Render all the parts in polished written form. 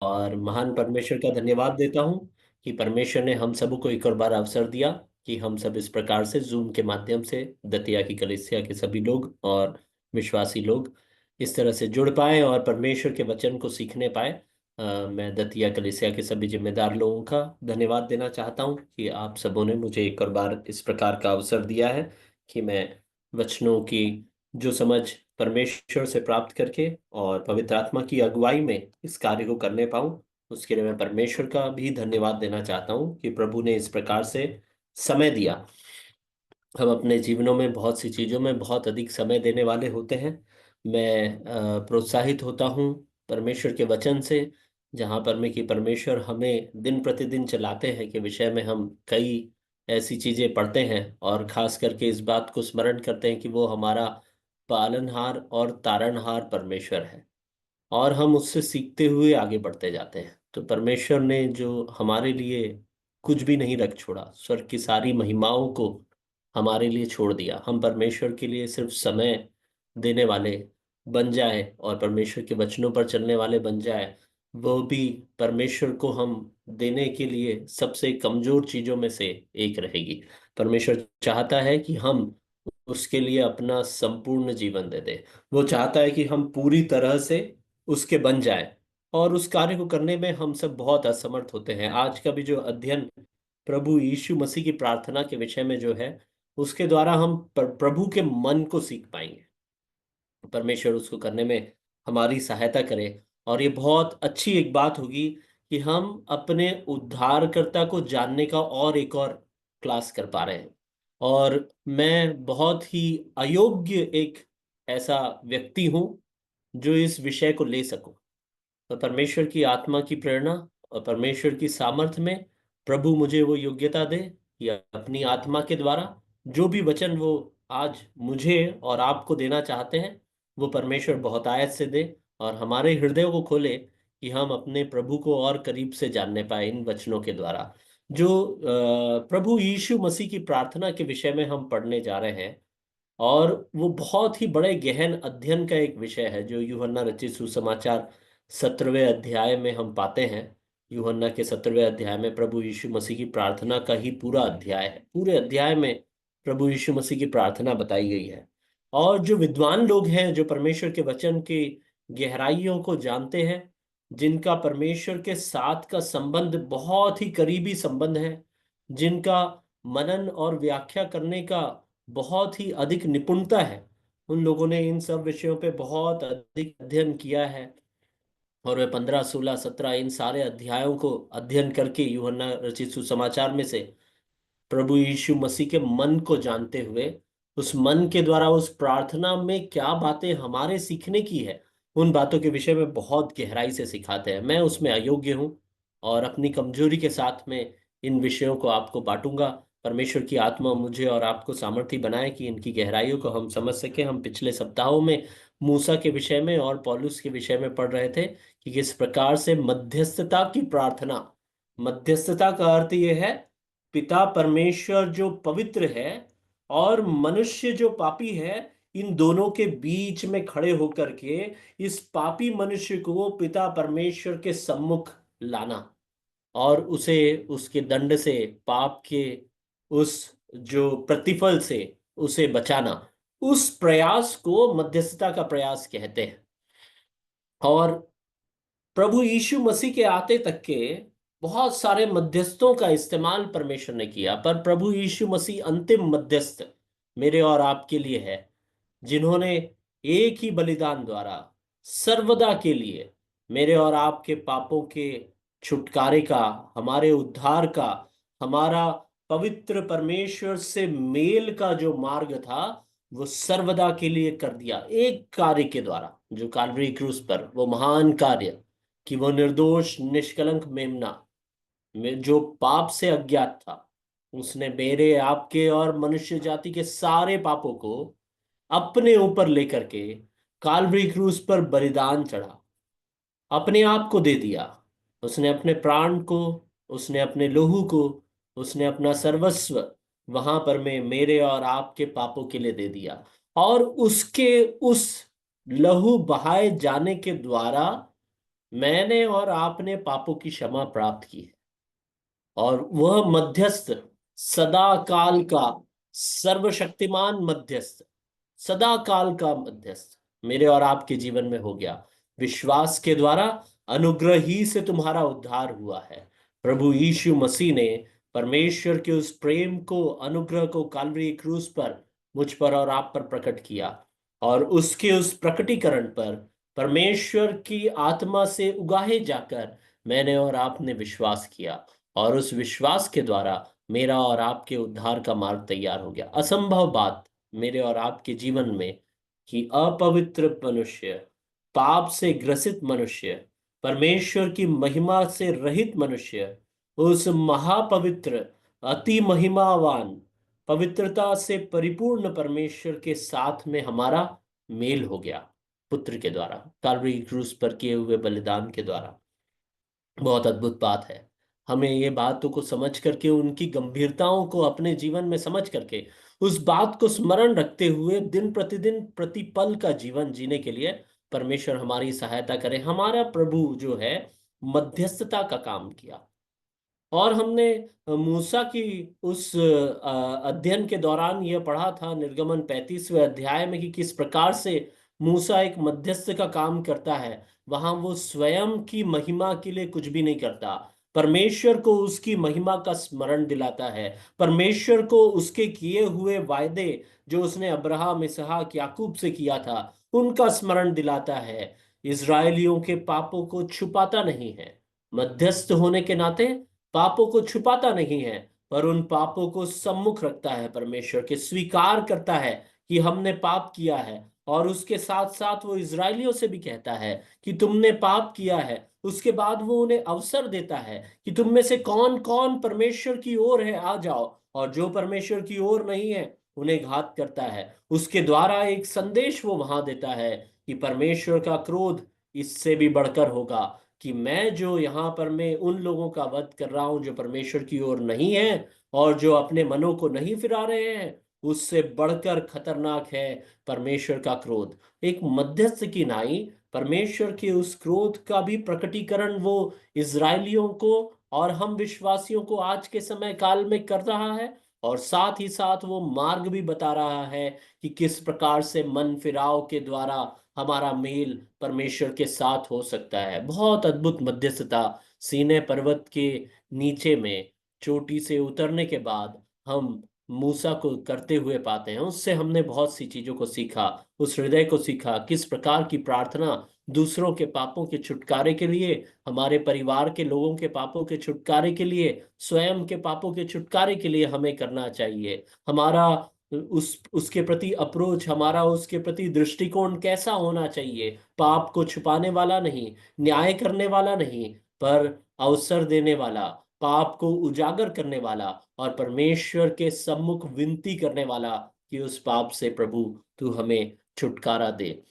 और महान परमेश्वर का धन्यवाद देता हूँ कि परमेश्वर ने हम सबको एक और बार अवसर दिया कि हम सब इस प्रकार से जूम के माध्यम से दतिया की कलीसिया के सभी लोग और विश्वासी लोग इस तरह से जुड़ पाए और परमेश्वर के वचन को सीखने पाए। मैं दतिया कलीसिया के सभी जिम्मेदार लोगों का धन्यवाद देना चाहता हूँ कि आप सबों ने मुझे एक और बार इस प्रकार का अवसर दिया है कि मैं वचनों की जो समझ परमेश्वर से प्राप्त करके और पवित्र आत्मा की अगुवाई में इस कार्य को करने पाऊं। उसके लिए मैं परमेश्वर का भी धन्यवाद देना चाहता हूं कि प्रभु ने इस प्रकार से समय दिया। हम अपने जीवनों में बहुत सी चीजों में बहुत अधिक समय देने वाले होते हैं। मैं प्रोत्साहित होता हूं परमेश्वर के वचन से, जहां पर में कि परमेश्वर हमें दिन प्रतिदिन चलाते हैं के विषय में हम कई ऐसी चीजें पढ़ते हैं और खास करके इस बात को स्मरण करते हैं कि वो हमारा पालनहार और तारणहार परमेश्वर है और हम उससे सीखते हुए आगे बढ़ते जाते हैं। तो परमेश्वर ने जो हमारे लिए कुछ भी नहीं रख छोड़ा, स्वर्ग की सारी महिमाओं को हमारे लिए छोड़ दिया। हम परमेश्वर के लिए सिर्फ समय देने वाले बन जाए और परमेश्वर के वचनों पर चलने वाले बन जाए, वो भी परमेश्वर को हम देने के लिए सबसे कमजोर चीजों में से एक रहेगी। परमेश्वर चाहता है कि हम उसके लिए अपना संपूर्ण जीवन दे दे। वो चाहता है कि हम पूरी तरह से उसके बन जाए और उस कार्य को करने में हम सब बहुत असमर्थ होते हैं। आज का भी जो अध्ययन प्रभु यीशु मसीह की प्रार्थना के विषय में जो है, उसके द्वारा हम प्रभु के मन को सीख पाएंगे। परमेश्वर उसको करने में हमारी सहायता करे और ये बहुत अच्छी एक बात होगी कि हम अपने उद्धारकर्ता को जानने का और एक और क्लास कर पा रहे हैं। और मैं बहुत ही अयोग्य एक ऐसा व्यक्ति हूं जो इस विषय को ले सकूं। तो परमेश्वर की आत्मा की प्रेरणा और परमेश्वर की सामर्थ्य में प्रभु मुझे वो योग्यता दे कि अपनी आत्मा के द्वारा जो भी वचन वो आज मुझे और आपको देना चाहते हैं, वो परमेश्वर बहुत आयत से दे और हमारे हृदयों को खोले कि हम अपने प्रभु को और करीब से जानने पाए इन वचनों के द्वारा। जो प्रभु यीशु मसीह की प्रार्थना के विषय में हम पढ़ने जा रहे हैं, और वो बहुत ही बड़े गहन अध्ययन का एक विषय है जो यूहन्ना रचित सुसमाचार 17वें अध्याय में हम पाते हैं। यूहन्ना के 17वें अध्याय में प्रभु यीशु मसीह की प्रार्थना का ही पूरा अध्याय है। पूरे अध्याय में प्रभु यीशु मसीह की प्रार्थना बताई गई है। और जो विद्वान लोग हैं, जो परमेश्वर के वचन की गहराइयों को जानते हैं, जिनका परमेश्वर के साथ का संबंध बहुत ही करीबी संबंध है, जिनका मनन और व्याख्या करने का बहुत ही अधिक निपुणता है, उन लोगों ने इन सब विषयों पे बहुत अधिक अध्ययन किया है। और वे 15 16 17 इन सारे अध्यायों को अध्ययन करके यूहन्ना रचित सुसमाचार में से प्रभु यीशु मसीह के मन को जानते हुए, उस मन के द्वारा उस प्रार्थना में क्या बातें हमारे सीखने की है, उन बातों के विषय में बहुत गहराई से सिखाते हैं। मैं उसमें अयोग्य हूँ और अपनी कमजोरी के साथ में इन विषयों को आपको बांटूंगा। परमेश्वर की आत्मा मुझे और आपको सामर्थ्य बनाए कि इनकी गहराइयों को हम समझ सकें। हम पिछले सप्ताहों में मूसा के विषय में और पौलुस के विषय में पढ़ रहे थे कि किस प्रकार से मध्यस्थता की प्रार्थना, मध्यस्थता का अर्थ यह है पिता परमेश्वर जो पवित्र है और मनुष्य जो पापी है, इन दोनों के बीच में खड़े होकर के इस पापी मनुष्य को पिता परमेश्वर के सम्मुख लाना और उसे उसके दंड से, पाप के उस जो प्रतिफल से उसे बचाना, उस प्रयास को मध्यस्थता का प्रयास कहते हैं। और प्रभु यीशु मसीह के आते तक के बहुत सारे मध्यस्थों का इस्तेमाल परमेश्वर ने किया, पर प्रभु यीशु मसीह अंतिम मध्यस्थ मेरे और आपके लिए है, जिन्होंने एक ही बलिदान द्वारा सर्वदा के लिए मेरे और आपके पापों के छुटकारे का, हमारे उद्धार का, हमारा पवित्र परमेश्वर से मेल का जो मार्ग था, वो सर्वदा के लिए कर दिया एक कार्य के द्वारा, जो काल्वरी क्रूस पर वो महान कार्य कि वो निर्दोष निष्कलंक मेमना में जो पाप से अज्ञात था, उसने मेरे आपके और मनुष्य जाति के सारे पापों को अपने ऊपर लेकर के काल्वरी क्रूस पर बलिदान चढ़ा, अपने आप को दे दिया। उसने अपने प्राण को, उसने अपने लहू को, उसने अपना सर्वस्व वहां पर में मेरे और आपके पापों के लिए दे दिया। और उसके उस लहू बहाए जाने के द्वारा मैंने और आपने पापों की क्षमा प्राप्त की है, और वह मध्यस्थ, सदा काल का सर्वशक्तिमान मध्यस्थ, सदा काल का मध्यस्थ मेरे और आपके जीवन में हो गया। विश्वास के द्वारा अनुग्रह ही से तुम्हारा उद्धार हुआ है। प्रभु यीशु मसीह ने परमेश्वर के उस प्रेम को, अनुग्रह को काल्वरी क्रूस पर मुझ पर और आप पर प्रकट किया, और उसके उस प्रकटीकरण पर परमेश्वर की आत्मा से उगाहे जाकर मैंने और आपने विश्वास किया, और उस विश्वास के द्वारा मेरा और आपके उद्धार का मार्ग तैयार हो गया। असंभव बात मेरे और आपके जीवन में कि अपवित्र मनुष्य, पाप से ग्रसित मनुष्य, परमेश्वर की महिमा से रहित मनुष्य, उस महापवित्र, अति महिमावान, पवित्रता से परिपूर्ण परमेश्वर के साथ में हमारा मेल हो गया पुत्र के द्वारा, काल्वरी क्रूस पर किए हुए बलिदान के द्वारा। बहुत अद्भुत बात है। हमें ये बातों को समझ करके, उनकी गंभीरताओं को अपने जीवन में समझ करके, उस बात को स्मरण रखते हुए दिन प्रतिदिन प्रतिपल का जीवन जीने के लिए परमेश्वर हमारी सहायता करे। हमारा प्रभु जो है मध्यस्थता का काम किया, और हमने मूसा की उस अध्ययन के दौरान यह पढ़ा था निर्गमन 35वें अध्याय में कि किस प्रकार से मूसा एक मध्यस्थ का काम करता है। वहां वो स्वयं की महिमा के लिए कुछ भी नहीं करता, परमेश्वर को उसकी महिमा का स्मरण दिलाता है, परमेश्वर को उसके किए हुए वायदे जो उसने अब्राहम, इसहाक, याकूब से किया था उनका स्मरण दिलाता है। इजरायलियों के पापों को छुपाता नहीं है, मध्यस्थ होने के नाते पापों को छुपाता नहीं है, पर उन पापों को सम्मुख रखता है, परमेश्वर के स्वीकार करता है कि हमने पाप किया है। और उसके साथ साथ वो इजरायलियों से भी कहता है कि तुमने पाप किया है। उसके बाद वो उन्हें अवसर देता है कि तुम में से कौन कौन परमेश्वर की ओर है, आ जाओ, और जो परमेश्वर की ओर नहीं है उन्हें घात करता है। उसके द्वारा एक संदेश वो वहां देता है कि परमेश्वर का क्रोध इससे भी बढ़कर होगा, कि मैं जो यहाँ पर मैं उन लोगों का वध कर रहा हूं जो परमेश्वर की ओर नहीं है और जो अपने मनों को नहीं फिरा रहे हैं, उससे बढ़कर खतरनाक है परमेश्वर का क्रोध। एक मध्यस्थ की नाई परमेश्वर के उस क्रोध का भी प्रकटीकरण वो इजरायलियों को और हम विश्वासियों को आज के समय काल में कर रहा है, और साथ ही साथ वो मार्ग भी बता रहा है कि किस प्रकार से मन फिराव के द्वारा हमारा मेल परमेश्वर के साथ हो सकता है। बहुत अद्भुत मध्यस्थता सीनै पर्वत के नीचे में चोटी से उतरने के बाद हम मूसा को करते हुए पाते हैं। उससे हमने बहुत सी चीजों को सीखा, उस हृदय को सीखा, किस प्रकार की प्रार्थना दूसरों के पापों के छुटकारे के लिए, हमारे परिवार के लोगों के पापों के छुटकारे के लिए, स्वयं के पापों के छुटकारे के लिए हमें करना चाहिए। हमारा उसके प्रति अप्रोच, हमारा उसके प्रति दृष्टिकोण कैसा होना चाहिए। पाप को छुपाने वाला नहीं, न्याय करने वाला नहीं, पर अवसर देने वाला, पाप को उजागर करने वाला, और परमेश्वर के सम्मुख विनती करने वाला कि उस पाप से प्रभु तू हमें छुटकारा दे।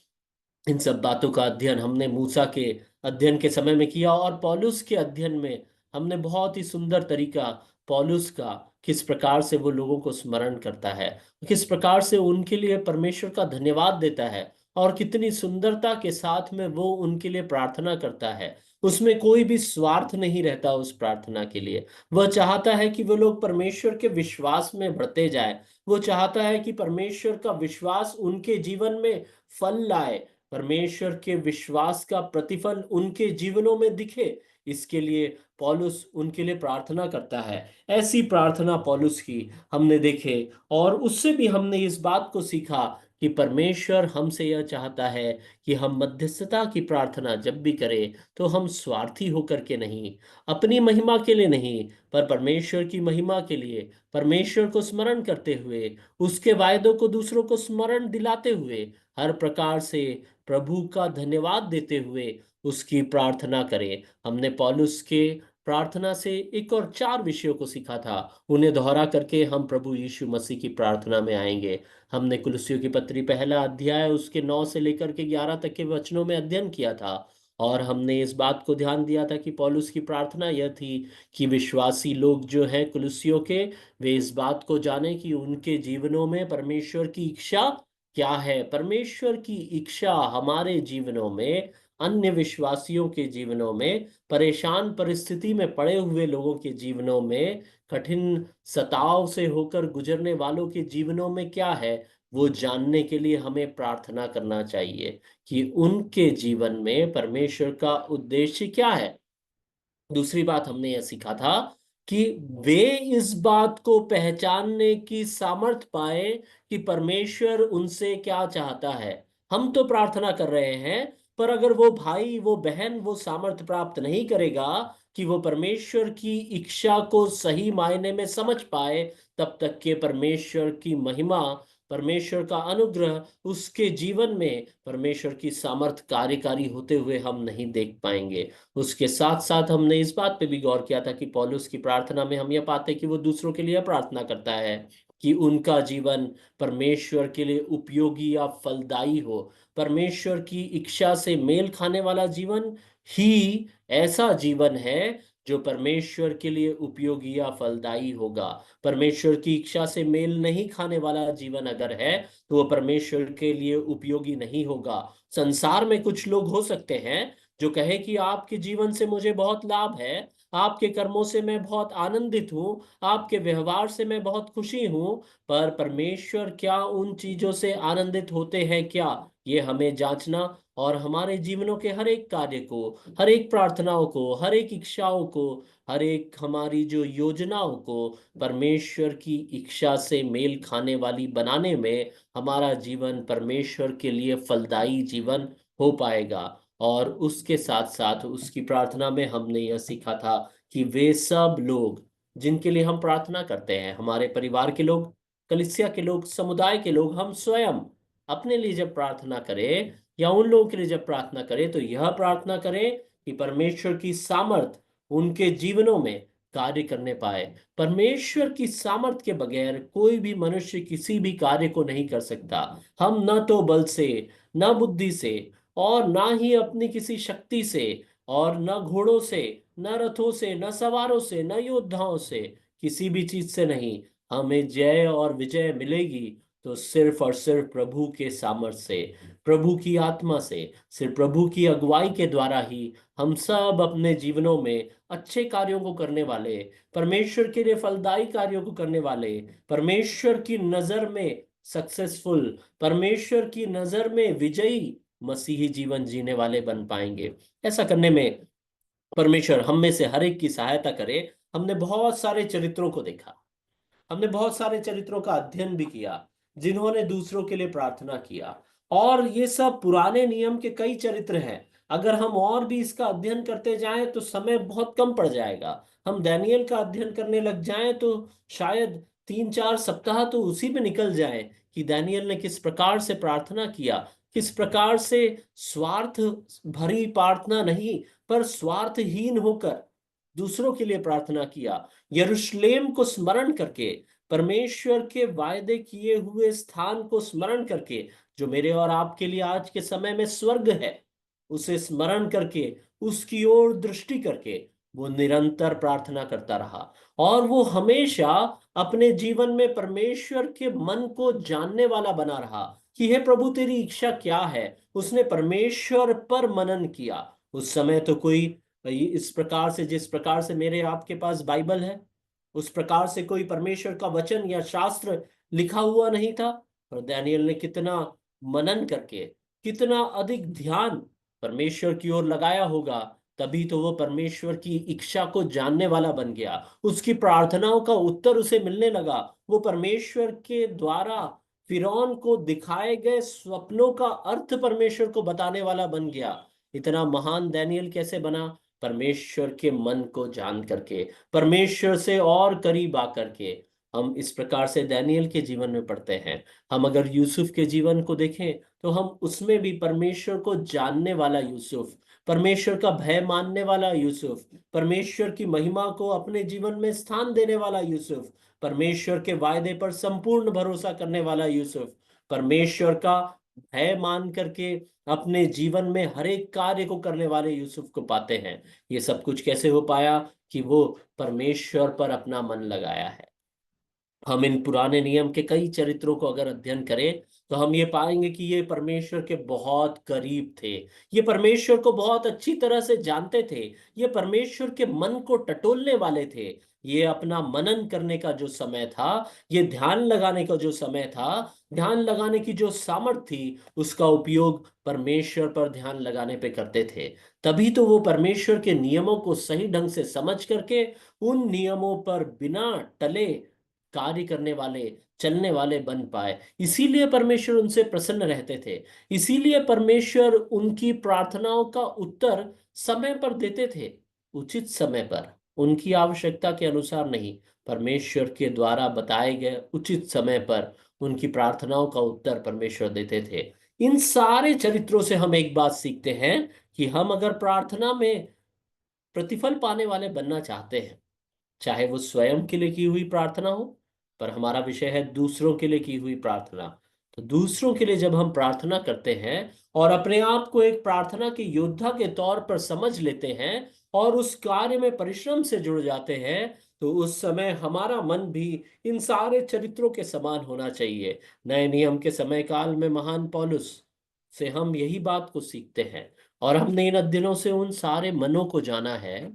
इन सब बातों का अध्ययन हमने मूसा के अध्ययन के समय में किया, और पौलुस के अध्ययन में हमने बहुत ही सुंदर तरीका पौलुस का, किस प्रकार से वो लोगों को स्मरण करता है, किस प्रकार से उनके लिए परमेश्वर का धन्यवाद देता है, और कितनी सुंदरता के साथ में वो उनके लिए प्रार्थना करता है। उसमें कोई भी स्वार्थ नहीं रहता उस प्रार्थना के लिए। वह चाहता है कि वो लोग परमेश्वर के विश्वास में बढ़ते जाए। वो चाहता है कि परमेश्वर का विश्वास उनके जीवन में फल लाए, परमेश्वर के विश्वास का प्रतिफल उनके जीवनों में दिखे। इसके लिए पौलुस उनके लिए प्रार्थना करता है। ऐसी प्रार्थना पौलुस की हमने देखे, और उससे भी हमने इस बात को सीखा कि परमेश्वर हमसे यह चाहता है कि हम मध्यस्थता की प्रार्थना जब भी करें तो हम स्वार्थी होकर के नहीं, अपनी महिमा के लिए नहीं, पर परमेश्वर की महिमा के लिए, परमेश्वर को स्मरण करते हुए, उसके वायदों को दूसरों को स्मरण दिलाते हुए, हर प्रकार से प्रभु का धन्यवाद देते हुए उसकी प्रार्थना करें। हमने पौलुस के प्रार्थना से एक और चार विषयों को सीखा था। उन्हें दोहरा करके हम प्रभु यीशु मसीह की प्रार्थना में आएंगे। हमने कुलुस्सियों की पत्री पहला अध्याय उसके 9 से लेकर के 11 तक के वचनों में अध्ययन किया था, और हमने इस बात को ध्यान दिया था कि पौलुस की प्रार्थना यह थी कि विश्वासी लोग जो हैं कुलुस्सियों के, वे इस बात को जाने कि उनके जीवनों में परमेश्वर की इच्छा क्या है। परमेश्वर की इच्छा हमारे जीवनों में अन्य विश्वासियों के जीवनों में, परेशान परिस्थिति में पड़े हुए लोगों के जीवनों में, कठिन सताव से होकर गुजरने वालों के जीवनों में क्या है, वो जानने के लिए हमें प्रार्थना करना चाहिए कि उनके जीवन में परमेश्वर का उद्देश्य क्या है। दूसरी बात हमने यह सीखा था कि वे इस बात को पहचानने की सामर्थ पाए कि परमेश्वर उनसे क्या चाहता है। हम तो प्रार्थना कर रहे हैं, पर अगर वो भाई, वो बहन, वो सामर्थ प्राप्त नहीं करेगा कि वो परमेश्वर की इच्छा को सही मायने में समझ पाए, तब तक के परमेश्वर की महिमा, परमेश्वर का अनुग्रह उसके जीवन में, परमेश्वर की सामर्थ कार्यकारी होते हुए हम नहीं देख पाएंगे। उसके साथ साथ हमने इस बात पे भी गौर किया था कि पौलुस की प्रार्थना में हम यह पाते हैं कि वो दूसरों के लिए प्रार्थना करता है कि उनका जीवन परमेश्वर के लिए उपयोगी या फलदायी हो। परमेश्वर की इच्छा से मेल खाने वाला जीवन ही ऐसा जीवन है जो परमेश्वर के लिए उपयोगी या फलदायी होगा। परमेश्वर की इच्छा से मेल नहीं खाने वाला जीवन अगर है, तो वो परमेश्वर के लिए उपयोगी नहीं होगा। संसार में कुछ लोग हो सकते हैं जो कहे कि आपके जीवन से मुझे बहुत लाभ है, आपके कर्मों से मैं बहुत आनंदित हूँ, आपके व्यवहार से मैं बहुत खुशी हूँ, पर परमेश्वर क्या उन चीजों से आनंदित होते हैं क्या, ये हमें जांचना और हमारे जीवनों के हर एक कार्य को, हर एक प्रार्थनाओं को, हर एक इच्छाओं को, हर एक हमारी जो योजनाओं को परमेश्वर की इच्छा से मेल खाने वाली बनाने में हमारा जीवन परमेश्वर के लिए फलदायी जीवन हो पाएगा। और उसके साथ साथ उसकी प्रार्थना में हमने यह सीखा था कि वे सब लोग जिनके लिए हम प्रार्थना करते हैं, हमारे परिवार के लोग, कलीसिया के लोग, समुदाय के लोग, हम स्वयं अपने लिए जब प्रार्थना करें या उन लोगों के लिए जब प्रार्थना करें, तो यह प्रार्थना करें कि परमेश्वर की सामर्थ उनके जीवनों में कार्य करने पाए। परमेश्वर की सामर्थ के बगैर कोई भी मनुष्य किसी भी कार्य को नहीं कर सकता। हम न तो बल से, न बुद्धि से, और ना ही अपनी किसी शक्ति से, और न घोड़ों से, न रथों से, न सवारों से, न योद्धाओं से, किसी भी चीज से नहीं। हमें जय और विजय मिलेगी तो सिर्फ और सिर्फ प्रभु के सामर्थ्य से, प्रभु की आत्मा से, सिर्फ प्रभु की अगुवाई के द्वारा ही हम सब अपने जीवनों में अच्छे कार्यों को करने वाले, परमेश्वर के लिए फलदायी कार्यों को करने वाले, परमेश्वर की नजर में सक्सेसफुल, परमेश्वर की नजर में विजयी मसीही जीवन जीने वाले बन पाएंगे। ऐसा करने में परमेश्वर हम में से हर एक की सहायता करे। हमने बहुत सारे चरित्रों को देखा, हमने बहुत सारे चरित्रों का अध्ययन भी किया जिन्होंने दूसरों के लिए प्रार्थना किया, और ये सब पुराने नियम के कई चरित्र हैं। अगर हम और भी इसका अध्ययन करते जाएं तो समय बहुत कम पड़ जाएगा। हम दानियल का अध्ययन करने लग जाएं तो शायद 3-4 सप्ताह तो उसी में निकल जाए कि दानियल ने किस प्रकार से प्रार्थना किया, किस प्रकार से स्वार्थ भरी प्रार्थना नहीं, पर स्वार्थहीन होकर दूसरों के लिए प्रार्थना किया, यरूशलेम को स्मरण करके, परमेश्वर के वायदे किए हुए स्थान को स्मरण करके, जो मेरे और आपके लिए आज के समय में स्वर्ग है, उसे स्मरण करके, उसकी ओर दृष्टि करके वो निरंतर प्रार्थना करता रहा। और वो हमेशा अपने जीवन में परमेश्वर के मन को जानने वाला बना रहा कि हे प्रभु तेरी इच्छा क्या है। उसने परमेश्वर पर मनन किया। उस समय तो कोई इस प्रकार से, जिस प्रकार से मेरे आपके पास बाइबल है, उस प्रकार से कोई परमेश्वर का वचन या शास्त्र लिखा हुआ नहीं था। और दानियल ने कितना मनन करके, कितना अधिक ध्यान परमेश्वर की ओर लगाया होगा, तभी तो वो परमेश्वर की इच्छा को जानने वाला बन गया। उसकी प्रार्थनाओं का उत्तर उसे मिलने लगा। वो परमेश्वर के द्वारा फिरौन को दिखाए गए स्वप्नों का अर्थ परमेश्वर को बताने वाला बन गया। इतना महान दानियल कैसे बना? परमेश्वर के मन को जान करके, परमेश्वर से और करीब आकर के। हम इस प्रकार से दानियल के जीवन में पढ़ते हैं। हम अगर यूसुफ के जीवन को देखें तो हम उसमें भी परमेश्वर को जानने वाला यूसुफ, परमेश्वर का भय मानने वाला यूसुफ, परमेश्वर की महिमा को अपने जीवन में स्थान देने वाला यूसुफ, परमेश्वर के वायदे पर संपूर्ण भरोसा करने वाला यूसुफ, परमेश्वर का भय मान करके अपने जीवन में हर एक कार्य को करने वाले यूसुफ को पाते हैं। ये सब कुछ कैसे हो पाया? कि वो परमेश्वर पर अपना मन लगाया है। हम इन पुराने नियम के कई चरित्रों को अगर अध्ययन करें तो हम ये पाएंगे कि ये परमेश्वर के बहुत करीब थे। ये परमेश्वर को बहुत अच्छी तरह से जानते थे। ये परमेश्वर के मन को टटोलने वाले थे। ये अपना मनन करने का जो समय था, ये ध्यान लगाने का जो समय था, ध्यान लगाने की जो सामर्थ थी, उसका उपयोग परमेश्वर पर ध्यान लगाने पे करते थे। तभी तो वो परमेश्वर के नियमों को सही ढंग से समझ करके उन नियमों पर बिना टले कार्य करने वाले, चलने वाले बन पाए। इसीलिए परमेश्वर उनसे प्रसन्न रहते थे। इसीलिए परमेश्वर उनकी प्रार्थनाओं का उत्तर समय पर देते थे, उचित समय पर, उनकी आवश्यकता के अनुसार नहीं, परमेश्वर के द्वारा बताए गए उचित समय पर उनकी प्रार्थनाओं का उत्तर परमेश्वर देते थे। इन सारे चरित्रों से हम एक बात सीखते हैं कि हम अगर प्रार्थना में प्रतिफल पाने वाले बनना चाहते हैं, चाहे वो स्वयं के लिए की हुई प्रार्थना हो, पर हमारा विषय है दूसरों के लिए की हुई प्रार्थना। तो दूसरों के लिए जब हम प्रार्थना करते हैं और अपने आप को एक प्रार्थना के योद्धा के तौर पर समझ लेते हैं और उस कार्य में परिश्रम से जुड़ जाते हैं, तो उस समय हमारा मन भी इन सारे चरित्रों के समान होना चाहिए। नए नियम के समय काल में महान पौलुस से हम यही बात को सीखते हैं। और हमने इन अध्ययनों से उन सारे मनों को जाना है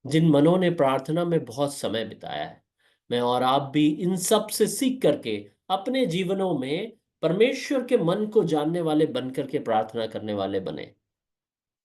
जिन मनों ने प्रार्थना में बहुत समय बिताया है। मैं और आप भी इन सब से सीख करके अपने जीवनों में परमेश्वर के मन को जानने वाले बनकर के प्रार्थना करने वाले बने।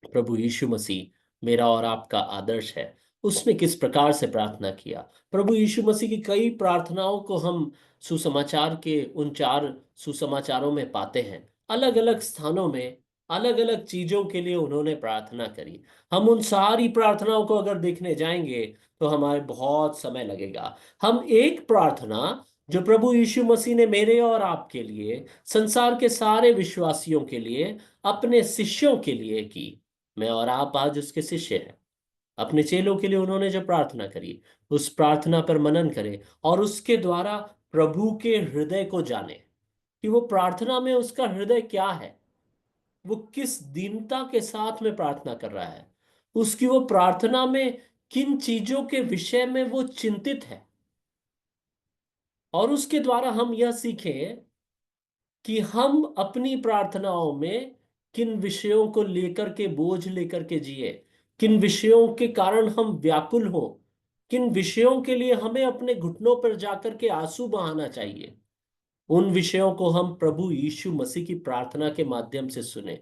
प्रभु यीशु मसीह मेरा और आपका आदर्श है। उसने किस प्रकार से प्रार्थना किया। प्रभु यीशु मसीह की कई प्रार्थनाओं को हम सुसमाचार के उन चार सुसमाचारों में पाते हैं। अलग अलग स्थानों में अलग अलग चीजों के लिए उन्होंने प्रार्थना करी। हम उन सारी प्रार्थनाओं को अगर देखने जाएंगे तो हमारे बहुत समय लगेगा। हम एक प्रार्थना जो प्रभु यीशु मसीह ने मेरे और आपके लिए, संसार के सारे विश्वासियों के लिए, अपने शिष्यों के लिए की, मैं और आप आज उसके शिष्य हैं। अपने चेलों के लिए उन्होंने जो प्रार्थना करी, उस प्रार्थना पर मनन करें और उसके द्वारा प्रभु के हृदय को जाने कि वो प्रार्थना में उसका हृदय क्या है, वो किस दीनता के साथ में प्रार्थना कर रहा है, उसकी वो प्रार्थना में किन चीजों के विषय में वो चिंतित है। और उसके द्वारा हम यह सीखें कि हम अपनी प्रार्थनाओं में किन विषयों को लेकर के, बोझ लेकर के जिए, किन विषयों के कारण हम व्याकुल हो, किन विषयों के लिए हमें अपने घुटनों पर जाकर के आंसू बहाना चाहिए। उन विषयों को हम प्रभु यीशु मसीह की प्रार्थना के माध्यम से सुने,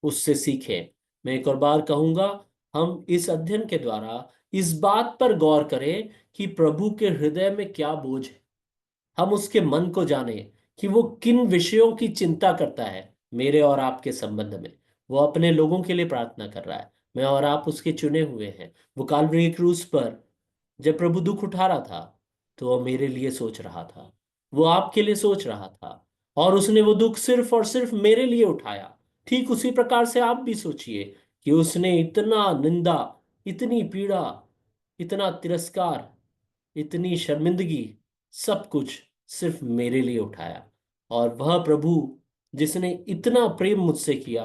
उससे सीखें। मैं एक और बार कहूंगा, हम इस अध्ययन के द्वारा इस बात पर गौर करें कि प्रभु के हृदय में क्या बोझ है। हम उसके मन को जाने कि वो किन विषयों की चिंता करता है मेरे और आपके संबंध में। वो अपने लोगों के लिए प्रार्थना कर रहा है। मैं और आप उसके चुने हुए हैं। वो काल्वरी क्रूस पर जब प्रभु दुख उठा रहा था तो वो मेरे लिए सोच रहा था, वो आपके लिए सोच रहा था, और उसने वो दुख सिर्फ और सिर्फ मेरे लिए उठाया। ठीक उसी प्रकार से आप भी सोचिए कि उसने इतना निंदा, इतनी पीड़ा, इतना तिरस्कार, इतनी शर्मिंदगी, सब कुछ सिर्फ मेरे लिए उठाया। और वह प्रभु जिसने इतना प्रेम मुझसे किया,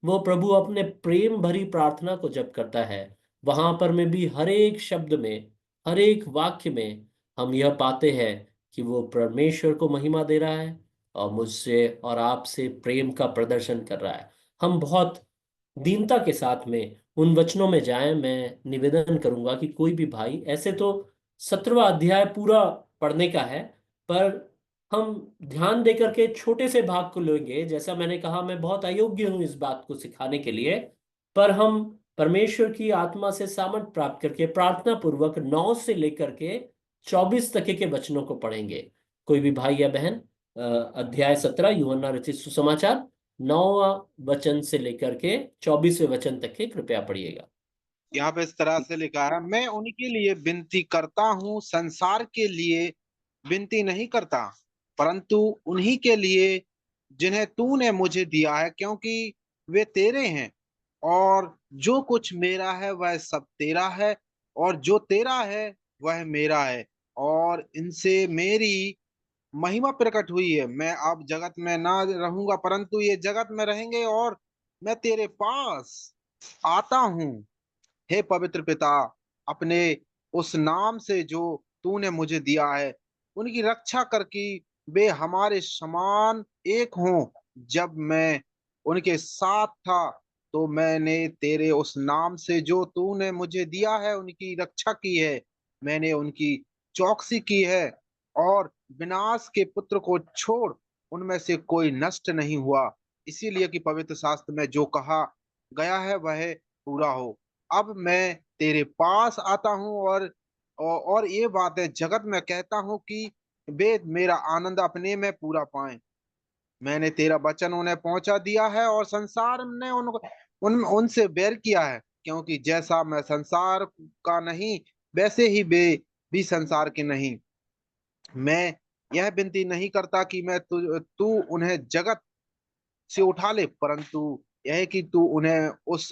वो प्रभु अपने प्रेम भरी प्रार्थना को जब करता है, वहां पर में भी हर एक शब्द में, हर एक वाक्य में हम यह पाते हैं कि वो परमेश्वर को महिमा दे रहा है और मुझसे और आपसे प्रेम का प्रदर्शन कर रहा है। हम बहुत दीनता के साथ में उन वचनों में जाएं। मैं निवेदन करूंगा कि कोई भी भाई, ऐसे तो 17वां अध्याय पूरा पढ़ने का है, पर हम ध्यान दे करके छोटे से भाग को लेंगे। जैसा मैंने कहा, मैं बहुत अयोग्य हूं इस बात को सिखाने के लिए, पर हम परमेश्वर की आत्मा से सामर्थ प्राप्त करके प्रार्थना पूर्वक 9 से लेकर के 24 तक के वचनों को पढ़ेंगे। कोई भी भाई या बहन अध्याय 17 यूहन्ना रचित सुसमाचार 9वां वचन से लेकर के 24वें वचन तक के कृपया पढ़िएगा। यहाँ पे इस तरह से लिखा है, मैं उनके लिए विनती करता हूँ, संसार के लिए विनती नहीं करता, परंतु उन्हीं के लिए जिन्हें तूने मुझे दिया है, क्योंकि वे तेरे हैं। और जो कुछ मेरा है वह सब तेरा है, और जो तेरा है वह मेरा है, और इनसे मेरी महिमा प्रकट हुई है। मैं अब जगत में ना रहूंगा, परंतु ये जगत में रहेंगे, और मैं तेरे पास आता हूँ। हे पवित्र पिता, अपने उस नाम से जो तूने मुझे दिया है, उनकी रक्षा कर कि वे हमारे समान एक हों। जब मैं उनके साथ था तो मैंने तेरे उस नाम से जो तूने मुझे दिया है उनकी रक्षा की है। मैंने उनकी चौकसी की है, और विनाश के पुत्र को छोड़ उनमें से कोई नष्ट नहीं हुआ, इसीलिए कि पवित्र शास्त्र में जो कहा गया है वह पूरा हो। अब मैं तेरे पास आता हूँ, और ये बातें जगत में कहता हूँ कि वे मेरा आनंद अपने में पूरा पाएं। मैंने तेरा वचन उन्हें पहुंचा दिया है, और संसार ने उनसे बैर किया है, क्योंकि जैसा मैं संसार का नहीं वैसे ही वे भी संसार के नहीं। मैं यह विनती नहीं करता कि तू उन्हें जगत से उठा ले, परंतु यह है कि तू उन्हें उस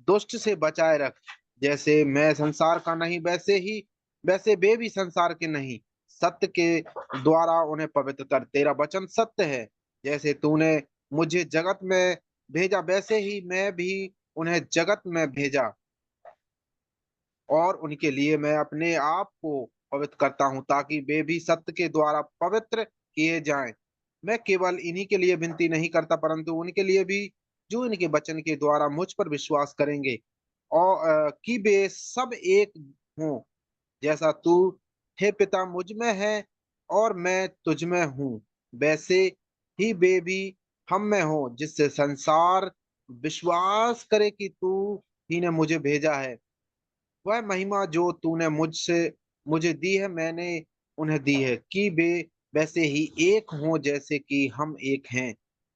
दुष्ट से बचाए रख। जैसे मैं संसार का नहीं वैसे वे भी संसार के नहीं। सत्य के द्वारा उन्हें पवित्र कर, तेरा वचन सत्य है। जैसे तूने मुझे जगत में भेजा वैसे ही मैं भी उन्हें जगत में भेजा, और उनके लिए मैं अपने आप को पवित्र करता हूँ, ताकि वे भी सत्य के द्वारा पवित्र किए जाएं। मैं केवल इन्हीं के लिए विनती नहीं करता, परंतु उनके लिए भी जो इनके वचन के द्वारा मुझ पर विश्वास करेंगे, और कि वे सब एक हों, जैसा तू हे पिता मुझ में है और मैं तुझ में हूँ, वैसे ही वे भी हम में हो, जिससे संसार विश्वास करे कि तू ही ने मुझे भेजा है। वह महिमा जो तूने मुझे दी है मैंने उन्हें दी है, कि वे वैसे ही एक हों जैसे कि हम एक हैं।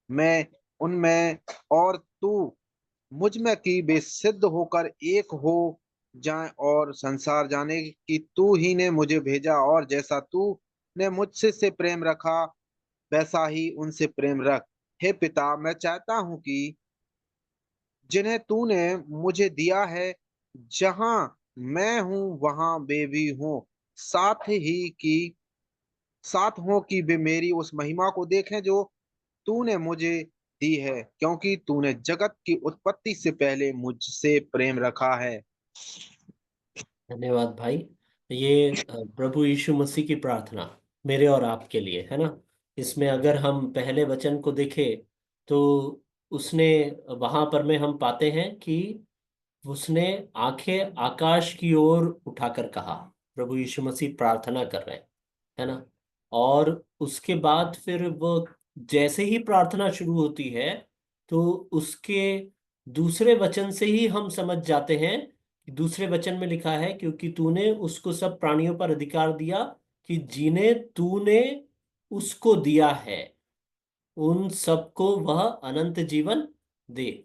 मैं उनमें और तू मुझ में, कि वे सिद्ध होकर एक हो जाएं, और संसार जाने कि तू ही ने मुझे भेजा, और जैसा तू ने मुझसे से प्रेम रखा वैसा ही उनसे प्रेम रख। हे पिता, मैं चाहता हूं कि जिन्हें तूने मुझे दिया है, जहां मैं हूं वहां वे भी हों, साथ ही कि साथ हो कि वे मेरी उस महिमा को देखें जो तूने मुझे दी है, क्योंकि तूने जगत की उत्पत्ति से पहले मुझसे प्रेम रखा है। धन्यवाद भाई। ये प्रभु यीशु मसीह की प्रार्थना मेरे और आपके लिए है ना। इसमें अगर हम पहले वचन को देखें तो उसने वहां पर में हम पाते हैं कि उसने आंखें आकाश की ओर उठाकर कहा। प्रभु यीशु मसीह प्रार्थना कर रहे हैं, है ना। और उसके बाद फिर वो जैसे ही प्रार्थना शुरू होती है तो उसके दूसरे वचन से ही हम समझ जाते हैं कि दूसरे वचन में लिखा है, क्योंकि तूने उसको सब प्राणियों पर अधिकार दिया कि जिन्हें तूने उसको दिया है उन सबको वह अनंत जीवन दे।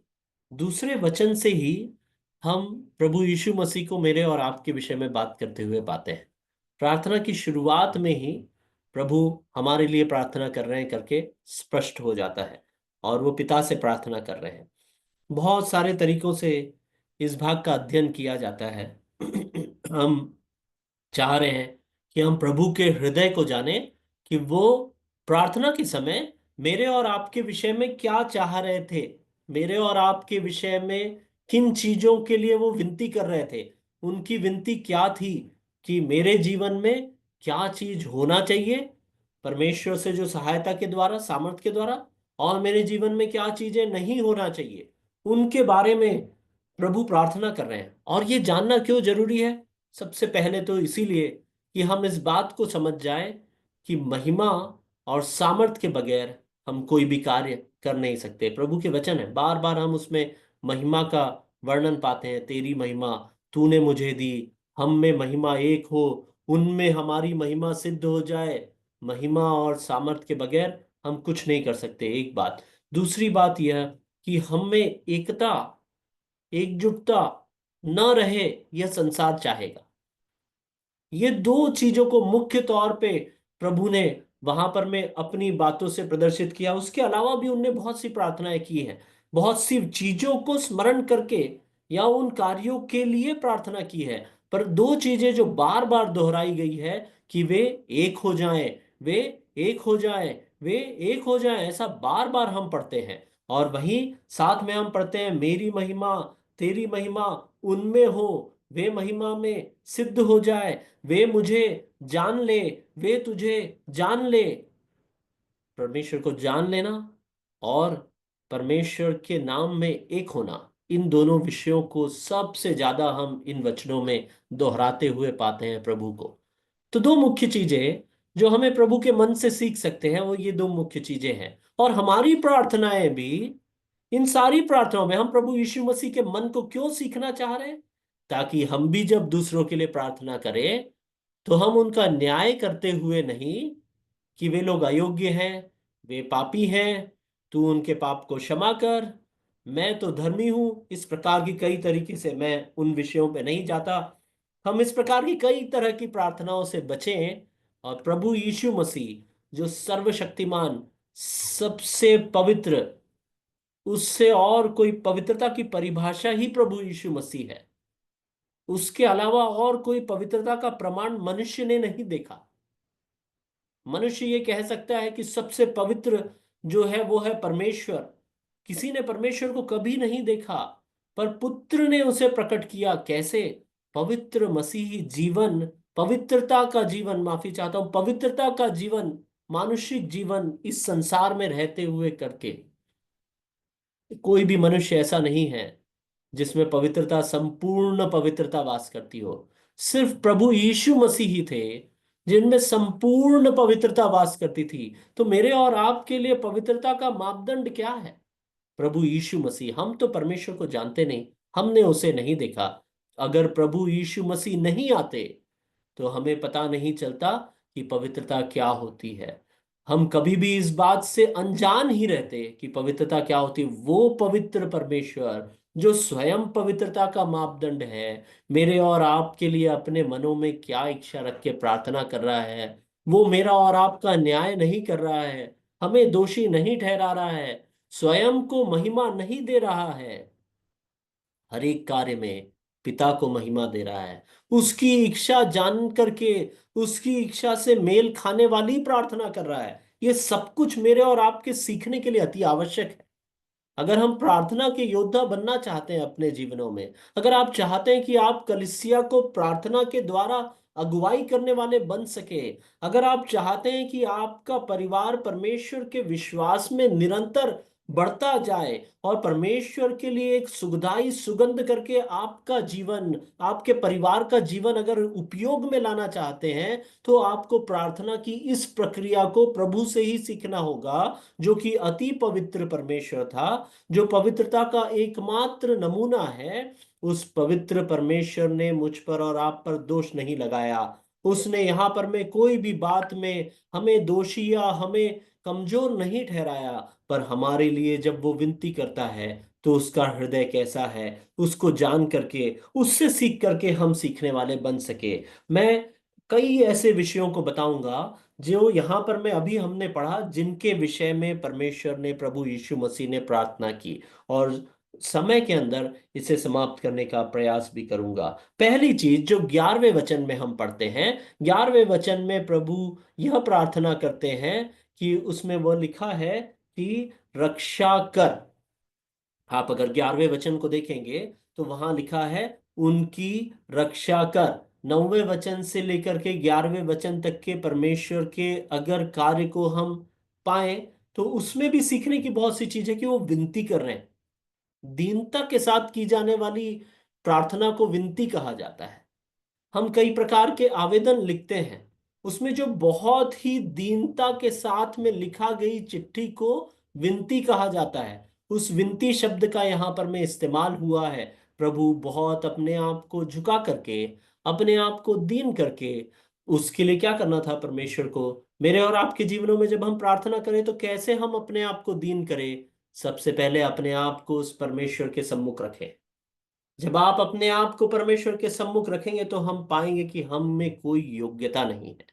दूसरे वचन से ही हम प्रभु यीशु मसीह को मेरे और आपके विषय में बात करते हुए पाते हैं। प्रार्थना की शुरुआत में ही प्रभु हमारे लिए प्रार्थना कर रहे हैं करके स्पष्ट हो जाता है, और वो पिता से प्रार्थना कर रहे हैं। बहुत सारे तरीकों से इस भाग का अध्ययन किया जाता है। हम चाह रहे हैं कि हम प्रभु के हृदय को जाने कि वो प्रार्थना के समय मेरे और आपके विषय में क्या चाह रहे थे, मेरे और आपके विषय में किन चीजों के लिए वो विनती कर रहे थे। उनकी विनती क्या थी कि मेरे जीवन में क्या चीज होना चाहिए परमेश्वर से जो सहायता के द्वारा, सामर्थ के द्वारा, और मेरे जीवन में क्या चीजें नहीं होना चाहिए उनके बारे में प्रभु प्रार्थना कर रहे हैं। और ये जानना क्यों जरूरी है? सबसे पहले तो इसीलिए कि हम इस बात को समझ जाएं कि महिमा और सामर्थ के बगैर हम कोई भी कार्य कर नहीं सकते। प्रभु के वचन है, बार बार हम उसमें महिमा का वर्णन पाते हैं। तेरी महिमा तूने मुझे दी, हम में महिमा एक हो, उनमें हमारी महिमा सिद्ध हो जाए। महिमा और सामर्थ के बगैर हम कुछ नहीं कर सकते, एक बात। दूसरी बात यह कि हम में एकता, एकजुटता न रहे, यह संसार चाहेगा। ये दो चीजों को मुख्य तौर पे प्रभु ने वहां पर में अपनी बातों से प्रदर्शित किया। उसके अलावा भी उनने बहुत सी प्रार्थनाएं की हैं, बहुत सी चीजों को स्मरण करके या उन कार्यों के लिए प्रार्थना की है। पर दो चीजें जो बार बार दोहराई गई है कि वे एक हो जाएं, वे एक हो जाएं, वे एक हो जाएं, ऐसा बार बार हम पढ़ते हैं। और वहीं साथ में हम पढ़ते हैं, मेरी महिमा तेरी महिमा उनमें हो, वे महिमा में सिद्ध हो जाए, वे मुझे जान ले, वे तुझे जान ले। परमेश्वर को जान लेना और परमेश्वर के नाम में एक होना, इन दोनों विषयों को सबसे ज्यादा हम इन वचनों में दोहराते हुए पाते हैं प्रभु को। तो दो मुख्य चीजें जो हमें प्रभु के मन से सीख सकते हैं वो ये दो मुख्य चीजें हैं। और हमारी प्रार्थनाएं भी, इन सारी प्रार्थनाओं में हम प्रभु यीशु मसीह के मन को क्यों सीखना चाह रहे हैं? ताकि हम भी जब दूसरों के लिए प्रार्थना करें तो हम उनका न्याय करते हुए नहीं कि वे लोग अयोग्य हैं, वे पापी हैं, तू उनके पाप को क्षमा कर, मैं तो धर्मी हूं, इस प्रकार की कई तरीके से मैं उन विषयों पे नहीं जाता। हम इस प्रकार की कई तरह की प्रार्थनाओं से बचें और प्रभु यीशु मसीह जो सर्वशक्तिमान, सबसे पवित्र, उससे और कोई पवित्रता की परिभाषा ही प्रभु यीशु मसीह है। उसके अलावा और कोई पवित्रता का प्रमाण मनुष्य ने नहीं देखा। मनुष्य ये कह सकता है कि सबसे पवित्र जो है वो है परमेश्वर। किसी ने परमेश्वर को कभी नहीं देखा, पर पुत्र ने उसे प्रकट किया। कैसे? पवित्र मसीही जीवन, पवित्रता का जीवन, माफी चाहता हूं, पवित्रता का जीवन, मानुषिक जीवन इस संसार में रहते हुए करके। कोई भी मनुष्य ऐसा नहीं है जिसमें पवित्रता, संपूर्ण पवित्रता वास करती हो। सिर्फ प्रभु यीशु मसीह ही थे जिनमें संपूर्ण पवित्रता वास करती थी। तो मेरे और आपके लिए पवित्रता का मापदंड क्या है? प्रभु यीशु मसीह। हम तो परमेश्वर को जानते नहीं, हमने उसे नहीं देखा। अगर प्रभु यीशु मसीह नहीं आते तो हमें पता नहीं चलता कि पवित्रता क्या होती है। हम कभी भी इस बात से अनजान ही रहते कि पवित्रता क्या होती है। वो पवित्र परमेश्वर जो स्वयं पवित्रता का मापदंड है, मेरे और आपके लिए अपने मनों में क्या इच्छा रख के प्रार्थना कर रहा है। वो मेरा और आपका न्याय नहीं कर रहा है, हमें दोषी नहीं ठहरा रहा है, स्वयं को महिमा नहीं दे रहा है, हर एक कार्य में पिता को महिमा दे रहा है। उसकी इच्छा जान करके, उसकी इच्छा से मेल खाने वाली प्रार्थना कर रहा है। ये सब कुछ मेरे और आपके सीखने के लिए अति आवश्यक है। अगर हम प्रार्थना के योद्धा बनना चाहते हैं अपने जीवनों में, अगर आप चाहते हैं कि आप कलीसिया को प्रार्थना के द्वारा अगुवाई करने वाले बन सके, अगर आप चाहते हैं कि आपका परिवार परमेश्वर के विश्वास में निरंतर बढ़ता जाए और परमेश्वर के लिए एक सुखदाई सुगंध करके आपका जीवन, आपके परिवार का जीवन अगर उपयोग में लाना चाहते हैं, तो आपको प्रार्थना की इस प्रक्रिया को प्रभु से ही सीखना होगा, जो कि अति पवित्र परमेश्वर था, जो पवित्रता का एकमात्र नमूना है। उस पवित्र परमेश्वर ने मुझ पर और आप पर दोष नहीं लगाया। उसने यहां पर में कोई भी बात में हमें दोषी या हमें कमजोर नहीं ठहराया। पर हमारे लिए जब वो विनती करता है तो उसका हृदय कैसा है, उसको जान करके, उससे सीख करके हम सीखने वाले बन सके। मैं कई ऐसे विषयों को बताऊंगा जो यहां पर मैं अभी हमने पढ़ा, जिनके विषय में परमेश्वर ने, प्रभु यीशु मसीह ने प्रार्थना की, और समय के अंदर इसे समाप्त करने का प्रयास भी करूंगा। पहली चीज जो 11वें वचन में हम पढ़ते हैं, 11वें वचन में प्रभु यह प्रार्थना करते हैं कि उसमें वो लिखा है कि रक्षा कर। आप अगर 11वें वचन को देखेंगे तो वहां लिखा है उनकी रक्षा कर। 9वें वचन से लेकर के 11वें वचन तक के परमेश्वर के अगर कार्य को हम पाए तो उसमें भी सीखने की बहुत सी चीज है कि वो विनती कर रहे हैं। दीनता के साथ की जाने वाली प्रार्थना को विनती कहा जाता है। हम कई प्रकार के आवेदन लिखते हैं, उसमें जो बहुत ही दीनता के साथ में लिखा गई चिट्ठी को विनती कहा जाता है। उस विनती शब्द का यहाँ पर में इस्तेमाल हुआ है। प्रभु बहुत अपने आप को झुका करके, अपने आप को दीन करके, उसके लिए क्या करना था परमेश्वर को। मेरे और आपके जीवनों में जब हम प्रार्थना करें तो कैसे हम अपने आप को दीन करें? सबसे पहले अपने आप को उस परमेश्वर के सम्मुख रखें। जब आप अपने आप को परमेश्वर के सम्मुख रखेंगे तो हम पाएंगे कि हम में कोई योग्यता नहीं है।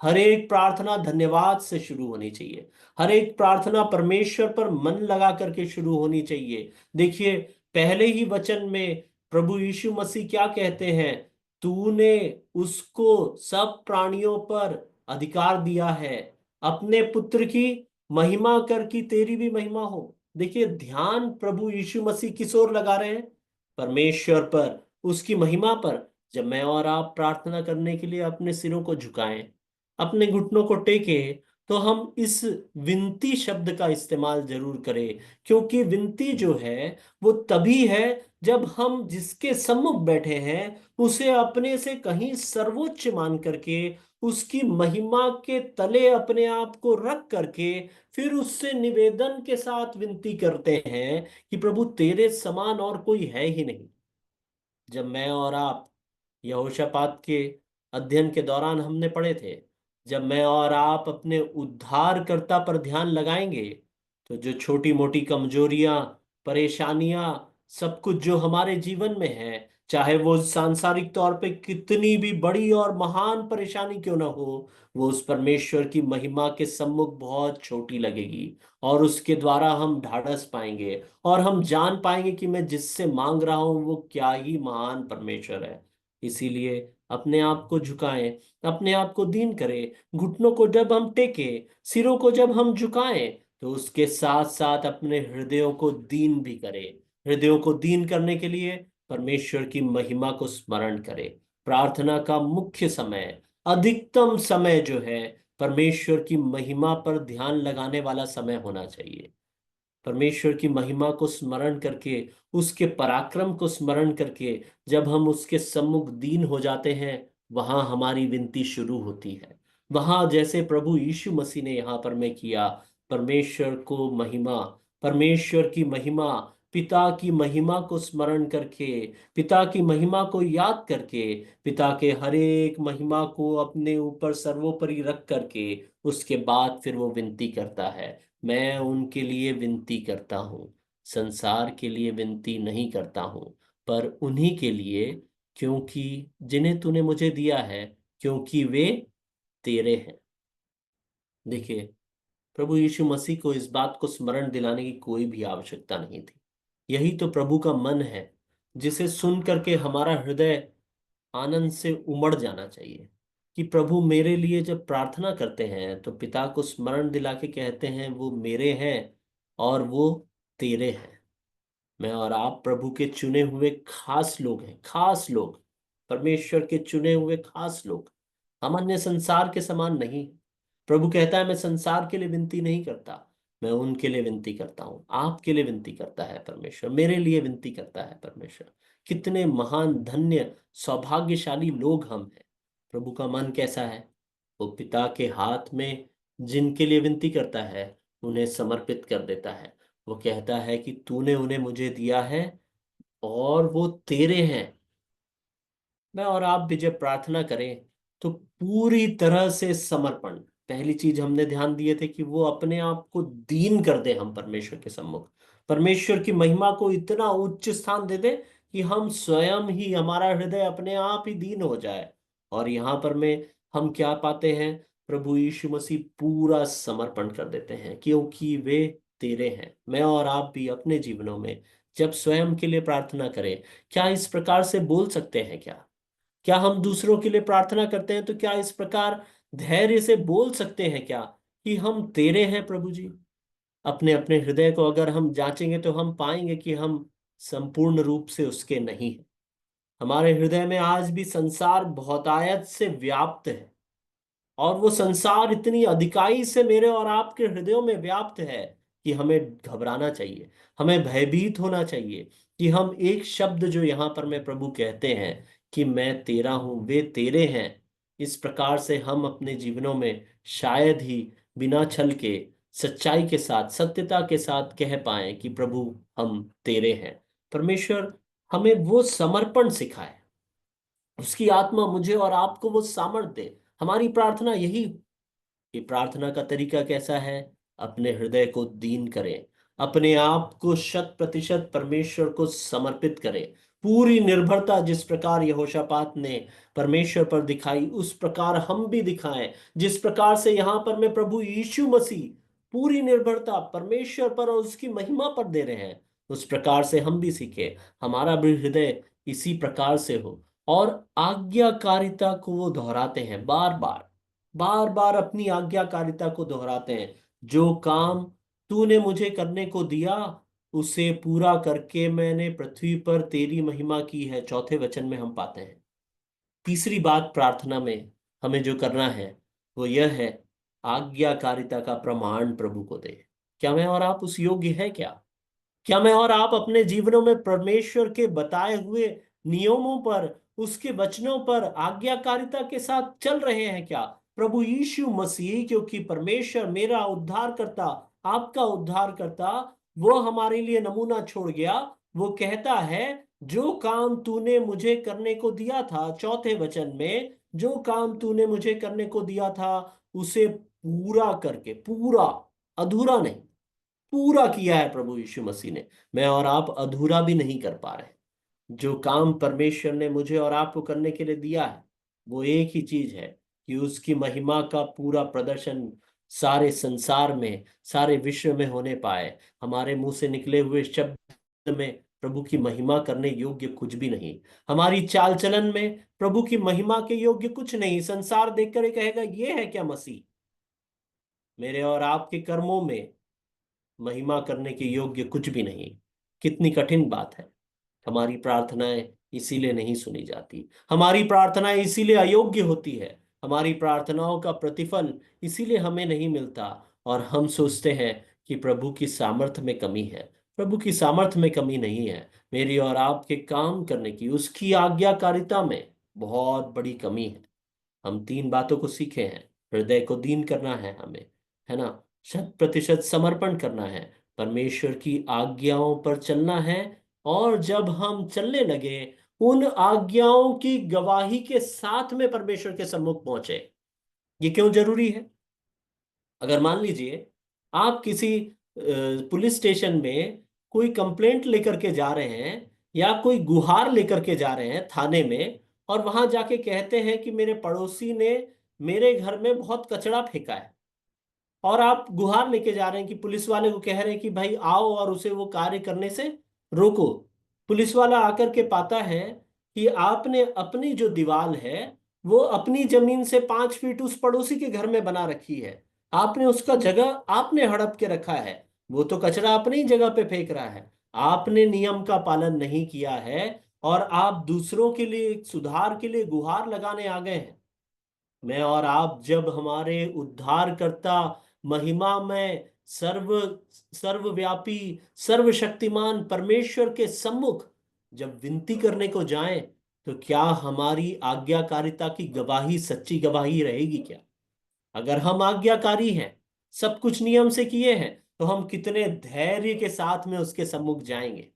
हर एक प्रार्थना धन्यवाद से शुरू होनी चाहिए। हर एक प्रार्थना परमेश्वर पर मन लगा करके शुरू होनी चाहिए। देखिए, पहले ही वचन में प्रभु यीशु मसीह क्या कहते हैं? तूने उसको सब प्राणियों पर अधिकार दिया है, अपने पुत्र की महिमा कर कि तेरी भी महिमा हो। देखिए, ध्यान प्रभु यीशु मसीह किस ओर लगा रहे हैं? परमेश्वर पर, उसकी महिमा पर जब मैं और आप प्रार्थना करने के लिए अपने सिरों को झुकाएं, अपने घुटनों को टेके, तो हम इस विनती शब्द का इस्तेमाल जरूर करें। क्योंकि विनती जो है वो तभी है जब हम जिसके सम्मुख बैठे हैं उसे अपने से कहीं सर्वोच्च मान करके, उसकी महिमा के तले अपने आप को रख करके, फिर उससे निवेदन के साथ विनती करते हैं कि प्रभु तेरे समान और कोई है ही नहीं। जब मैं और आप यहोशापात के अध्ययन के दौरान हमने पढ़े थे, जब मैं और आप अपने उद्धारकर्ता पर ध्यान लगाएंगे, तो जो छोटी मोटी कमजोरियां, परेशानियां, सब कुछ जो हमारे जीवन में है, चाहे वो सांसारिक तौर पे कितनी भी बड़ी और महान परेशानी क्यों ना हो, वो उस परमेश्वर की महिमा के सम्मुख बहुत छोटी लगेगी। और उसके द्वारा हम ढाढ़स पाएंगे और हम जान पाएंगे कि मैं जिससे मांग रहा हूं वो क्या ही महान परमेश्वर है। इसीलिए अपने आप को झुकाएं, अपने आप को दीन करें। घुटनों को जब हम टेके, सिरों को जब हम झुकाएं, तो उसके साथ साथ अपने हृदयों को दीन भी करें। हृदयों को दीन करने के लिए परमेश्वर की महिमा को स्मरण करें। प्रार्थना का मुख्य समय, अधिकतम समय जो है, परमेश्वर की महिमा पर ध्यान लगाने वाला समय होना चाहिए। परमेश्वर की महिमा को स्मरण करके, उसके पराक्रम को स्मरण करके जब हम उसके सम्मुख दीन हो जाते हैं, वहां हमारी विनती शुरू होती है। वहां जैसे प्रभु यीशु मसीह ने यहां पर में किया, परमेश्वर को महिमा, परमेश्वर की महिमा, पिता की महिमा को स्मरण करके, पिता की महिमा को याद करके, पिता के हर एक महिमा को अपने ऊपर सर्वोपरि रख करके, उसके बाद फिर वो विनती करता है, मैं उनके लिए विनती करता हूँ, संसार के लिए विनती नहीं करता हूँ, पर उन्हीं के लिए, क्योंकि जिन्हें तूने मुझे दिया है, क्योंकि वे तेरे हैं। देखिए, प्रभु यीशु मसीह को इस बात को स्मरण दिलाने की कोई भी आवश्यकता नहीं थी। यही तो प्रभु का मन है, जिसे सुन करके हमारा हृदय आनंद से उमड़ जाना चाहिए। कि प्रभु मेरे लिए जब प्रार्थना करते हैं तो पिता को स्मरण दिला के कहते हैं वो मेरे हैं और वो तेरे हैं। मैं और आप प्रभु के चुने हुए खास लोग हैं, खास लोग, परमेश्वर के चुने हुए खास लोग। हम अन्य संसार के समान नहीं। प्रभु कहता है मैं संसार के लिए विनती नहीं करता, मैं उनके लिए विनती करता हूँ। आपके लिए विनती करता है परमेश्वर, मेरे लिए विनती करता है परमेश्वर। कितने महान, धन्य, सौभाग्यशाली लोग हम हैं। प्रभु का मन कैसा है? वो पिता के हाथ में जिनके लिए विनती करता है, उन्हें समर्पित कर देता है। वो कहता है कि तूने उन्हें मुझे दिया है और वो तेरे हैं। मैं और आप भी जब प्रार्थना करें तो पूरी तरह से समर्पण, पहली चीज हमने ध्यान दिए थे कि वो अपने आप को दीन कर दे हम परमेश्वर के सम्मुख, परमेश्वर की महिमा को इतना उच्च स्थान दे दे कि हम स्वयं ही, हमारा हृदय अपने आप ही दीन हो जाए। और यहाँ पर में हम क्या पाते हैं? प्रभु यीशु मसीह पूरा समर्पण कर देते हैं क्योंकि वे तेरे हैं। मैं और आप भी अपने जीवनों में जब स्वयं के लिए प्रार्थना करें, क्या इस प्रकार से बोल सकते हैं? क्या हम दूसरों के लिए प्रार्थना करते हैं तो क्या इस प्रकार धैर्य से बोल सकते हैं क्या कि हम तेरे हैं प्रभु जी? अपने अपने हृदय को अगर हम जांचेंगे तो हम पाएंगे कि हम संपूर्ण रूप से उसके नहीं हैं। हमारे हृदय में आज भी संसार बहुतायत से व्याप्त है, और वो संसार इतनी अधिकाई से मेरे और आपके हृदयों में व्याप्त है कि हमें घबराना चाहिए, हमें भयभीत होना चाहिए। कि हम एक शब्द जो यहाँ पर मैं प्रभु कहते हैं कि मैं तेरा हूं, वे तेरे हैं, इस प्रकार से हम अपने जीवनों में शायद ही बिना छल के, सच्चाई के साथ, सत्यता के साथ कह पाए कि प्रभु हम तेरे हैं। परमेश्वर हमें वो समर्पण सिखाए, उसकी आत्मा मुझे और आपको वो सामर्थ दे। हमारी प्रार्थना यही, कि प्रार्थना का तरीका कैसा है? अपने हृदय को दीन करें, अपने आप को 100% परमेश्वर को समर्पित करें। पूरी निर्भरता जिस प्रकार यहोशापात ने परमेश्वर पर दिखाई, उस प्रकार हम भी दिखाएं। जिस प्रकार से यहाँ पर मैं प्रभु यीशु मसीह पूरी निर्भरता परमेश्वर पर और उसकी महिमा पर दे रहे हैं, उस प्रकार से हम भी सीखे, हमारा भी हृदय इसी प्रकार से हो। और आज्ञाकारिता को वो दोहराते हैं बार बार, बार बार अपनी आज्ञाकारिता को दोहराते हैं। जो काम तूने मुझे करने को दिया, उसे पूरा करके मैंने पृथ्वी पर तेरी महिमा की है, चौथे वचन में हम पाते हैं। तीसरी बात प्रार्थना में हमें जो करना है वो यह है, आज्ञाकारिता का प्रमाण प्रभु को दे। क्या मैं और आप उस योग्य है क्या? क्या मैं और आप अपने जीवनों में परमेश्वर के बताए हुए नियमों पर, उसके वचनों पर आज्ञाकारिता के साथ चल रहे हैं क्या? प्रभु यीशु मसीह, क्योंकि परमेश्वर मेरा उद्धार करता, आपका उद्धार करता, वो हमारे लिए नमूना छोड़ गया। वो कहता है, जो काम तूने मुझे करने को दिया था, चौथे वचन में, जो काम तूने मुझे करने को दिया था उसे पूरा करके, पूरा, अधूरा नहीं, पूरा किया है प्रभु यीशु मसीह ने। मैं और आप अधूरा भी नहीं कर पा रहे। जो काम परमेश्वर ने मुझे और आपको करने के लिए दिया है वो एक ही चीज है, कि उसकी महिमा का पूरा प्रदर्शन सारे संसार में, सारे विश्व में होने पाए। हमारे मुंह से निकले हुए शब्द में प्रभु की महिमा करने योग्य कुछ भी नहीं। हमारी चाल चलन में प्रभु की महिमा के योग्य कुछ नहीं। संसार देखकर ये कहेगा, ये है क्या मसीह? मेरे और आपके कर्मों में महिमा करने के योग्य कुछ भी नहीं। कितनी कठिन बात है। हमारी प्रार्थनाएं इसीलिए नहीं सुनी जाती, हमारी प्रार्थनाएं इसीलिए अयोग्य होती है, हमारी प्रार्थनाओं का प्रतिफल इसीलिए हमें नहीं मिलता। और हम सोचते हैं कि प्रभु की सामर्थ्य में कमी है। प्रभु की सामर्थ्य में कमी नहीं है, मेरी और आपके काम करने की, उसकी आज्ञाकारिता में बहुत बड़ी कमी है। हम तीन बातों को सीखे हैं। हृदय को दीन करना है हमें, है ना? 100% समर्पण करना है, परमेश्वर की आज्ञाओं पर चलना है, और जब हम चलने लगे उन आज्ञाओं की गवाही के साथ में परमेश्वर के सम्मुख पहुंचे। ये क्यों जरूरी है? अगर मान लीजिए आप किसी पुलिस स्टेशन में कोई कंप्लेंट लेकर के जा रहे हैं, या कोई गुहार लेकर के जा रहे हैं थाने में, और वहां जाके कहते हैं कि मेरे पड़ोसी ने मेरे घर में बहुत कचरा फेंका है, और आप गुहार लेके जा रहे हैं, कि पुलिस वाले को कह रहे हैं कि भाई आओ और उसे वो कार्य करने से रोको। पुलिस वाला आकर के पाता है कि आपने अपनी जो दीवार है वो अपनी जमीन से 5 फीट उस पड़ोसी के घर में बना रखी है। आपने उसका जगह आपने हड़प के रखा है, वो तो कचरा अपनी ही जगह पे फेंक रहा है। आपने नियम का पालन नहीं किया है, और आप दूसरों के लिए सुधार के लिए गुहार लगाने आ गए हैं। मैं और आप जब हमारे उद्धारकर्ता, महिमा में, सर्वव्यापी, सर्वशक्तिमान परमेश्वर के सम्मुख जब विनती करने को जाएं, तो क्या हमारी आज्ञाकारिता की गवाही सच्ची गवाही रहेगी क्या? अगर हम आज्ञाकारी हैं, सब कुछ नियम से किए हैं, तो हम कितने धैर्य के साथ में उसके सम्मुख जाएंगे,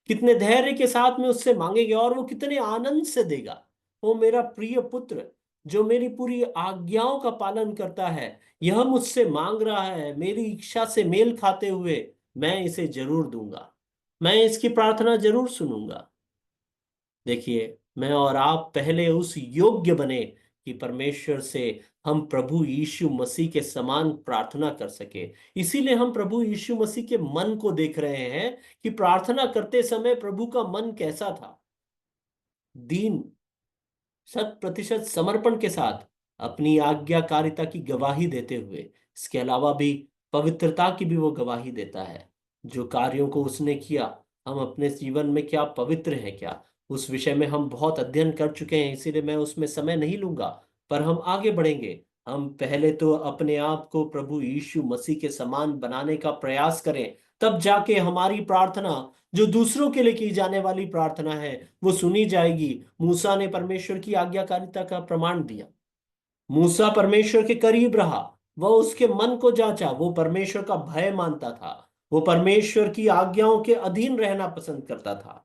कितने धैर्य के साथ में उससे मांगेंगे, और वो कितने आनंद से देगा। वो मेरा प्रिय पुत्र जो मेरी पूरी आज्ञाओं का पालन करता है, यह मुझसे मांग रहा है, मेरी इच्छा से मेल खाते हुए मैं इसे जरूर दूंगा, मैं इसकी प्रार्थना जरूर सुनूंगा। देखिए, मैं और आप पहले उस योग्य बने कि परमेश्वर से हम प्रभु यीशु मसीह के समान प्रार्थना कर सके। इसीलिए हम प्रभु यीशु मसीह के मन को देख रहे हैं, कि प्रार्थना करते समय प्रभु का मन कैसा था। दीन, 100% समर्पण के साथ अपनी आज्ञाकारिता की गवाही देते हुए, इसके अलावा भी पवित्रता की भी वो गवाही देता है। जो कार्यों को उसने किया, हम अपने जीवन में क्या पवित्र हैं क्या, उस विषय में हम बहुत अध्ययन कर चुके हैं, इसीलिए मैं उसमें समय नहीं लूंगा। पर हम आगे बढ़ेंगे। हम पहले तो अपने आप को प्रभु यीशु मसीह के समान बनाने का प्रयास करें, तब जाके हमारी प्रार्थना, जो दूसरों के लिए की जाने वाली प्रार्थना है, वो सुनी जाएगी। मूसा ने परमेश्वर की आज्ञाकारिता का प्रमाण दिया, मूसा परमेश्वर के करीब रहा, वह उसके मन को जांचा, वो परमेश्वर का भय मानता था, वो परमेश्वर की आज्ञाओं के अधीन रहना पसंद करता था।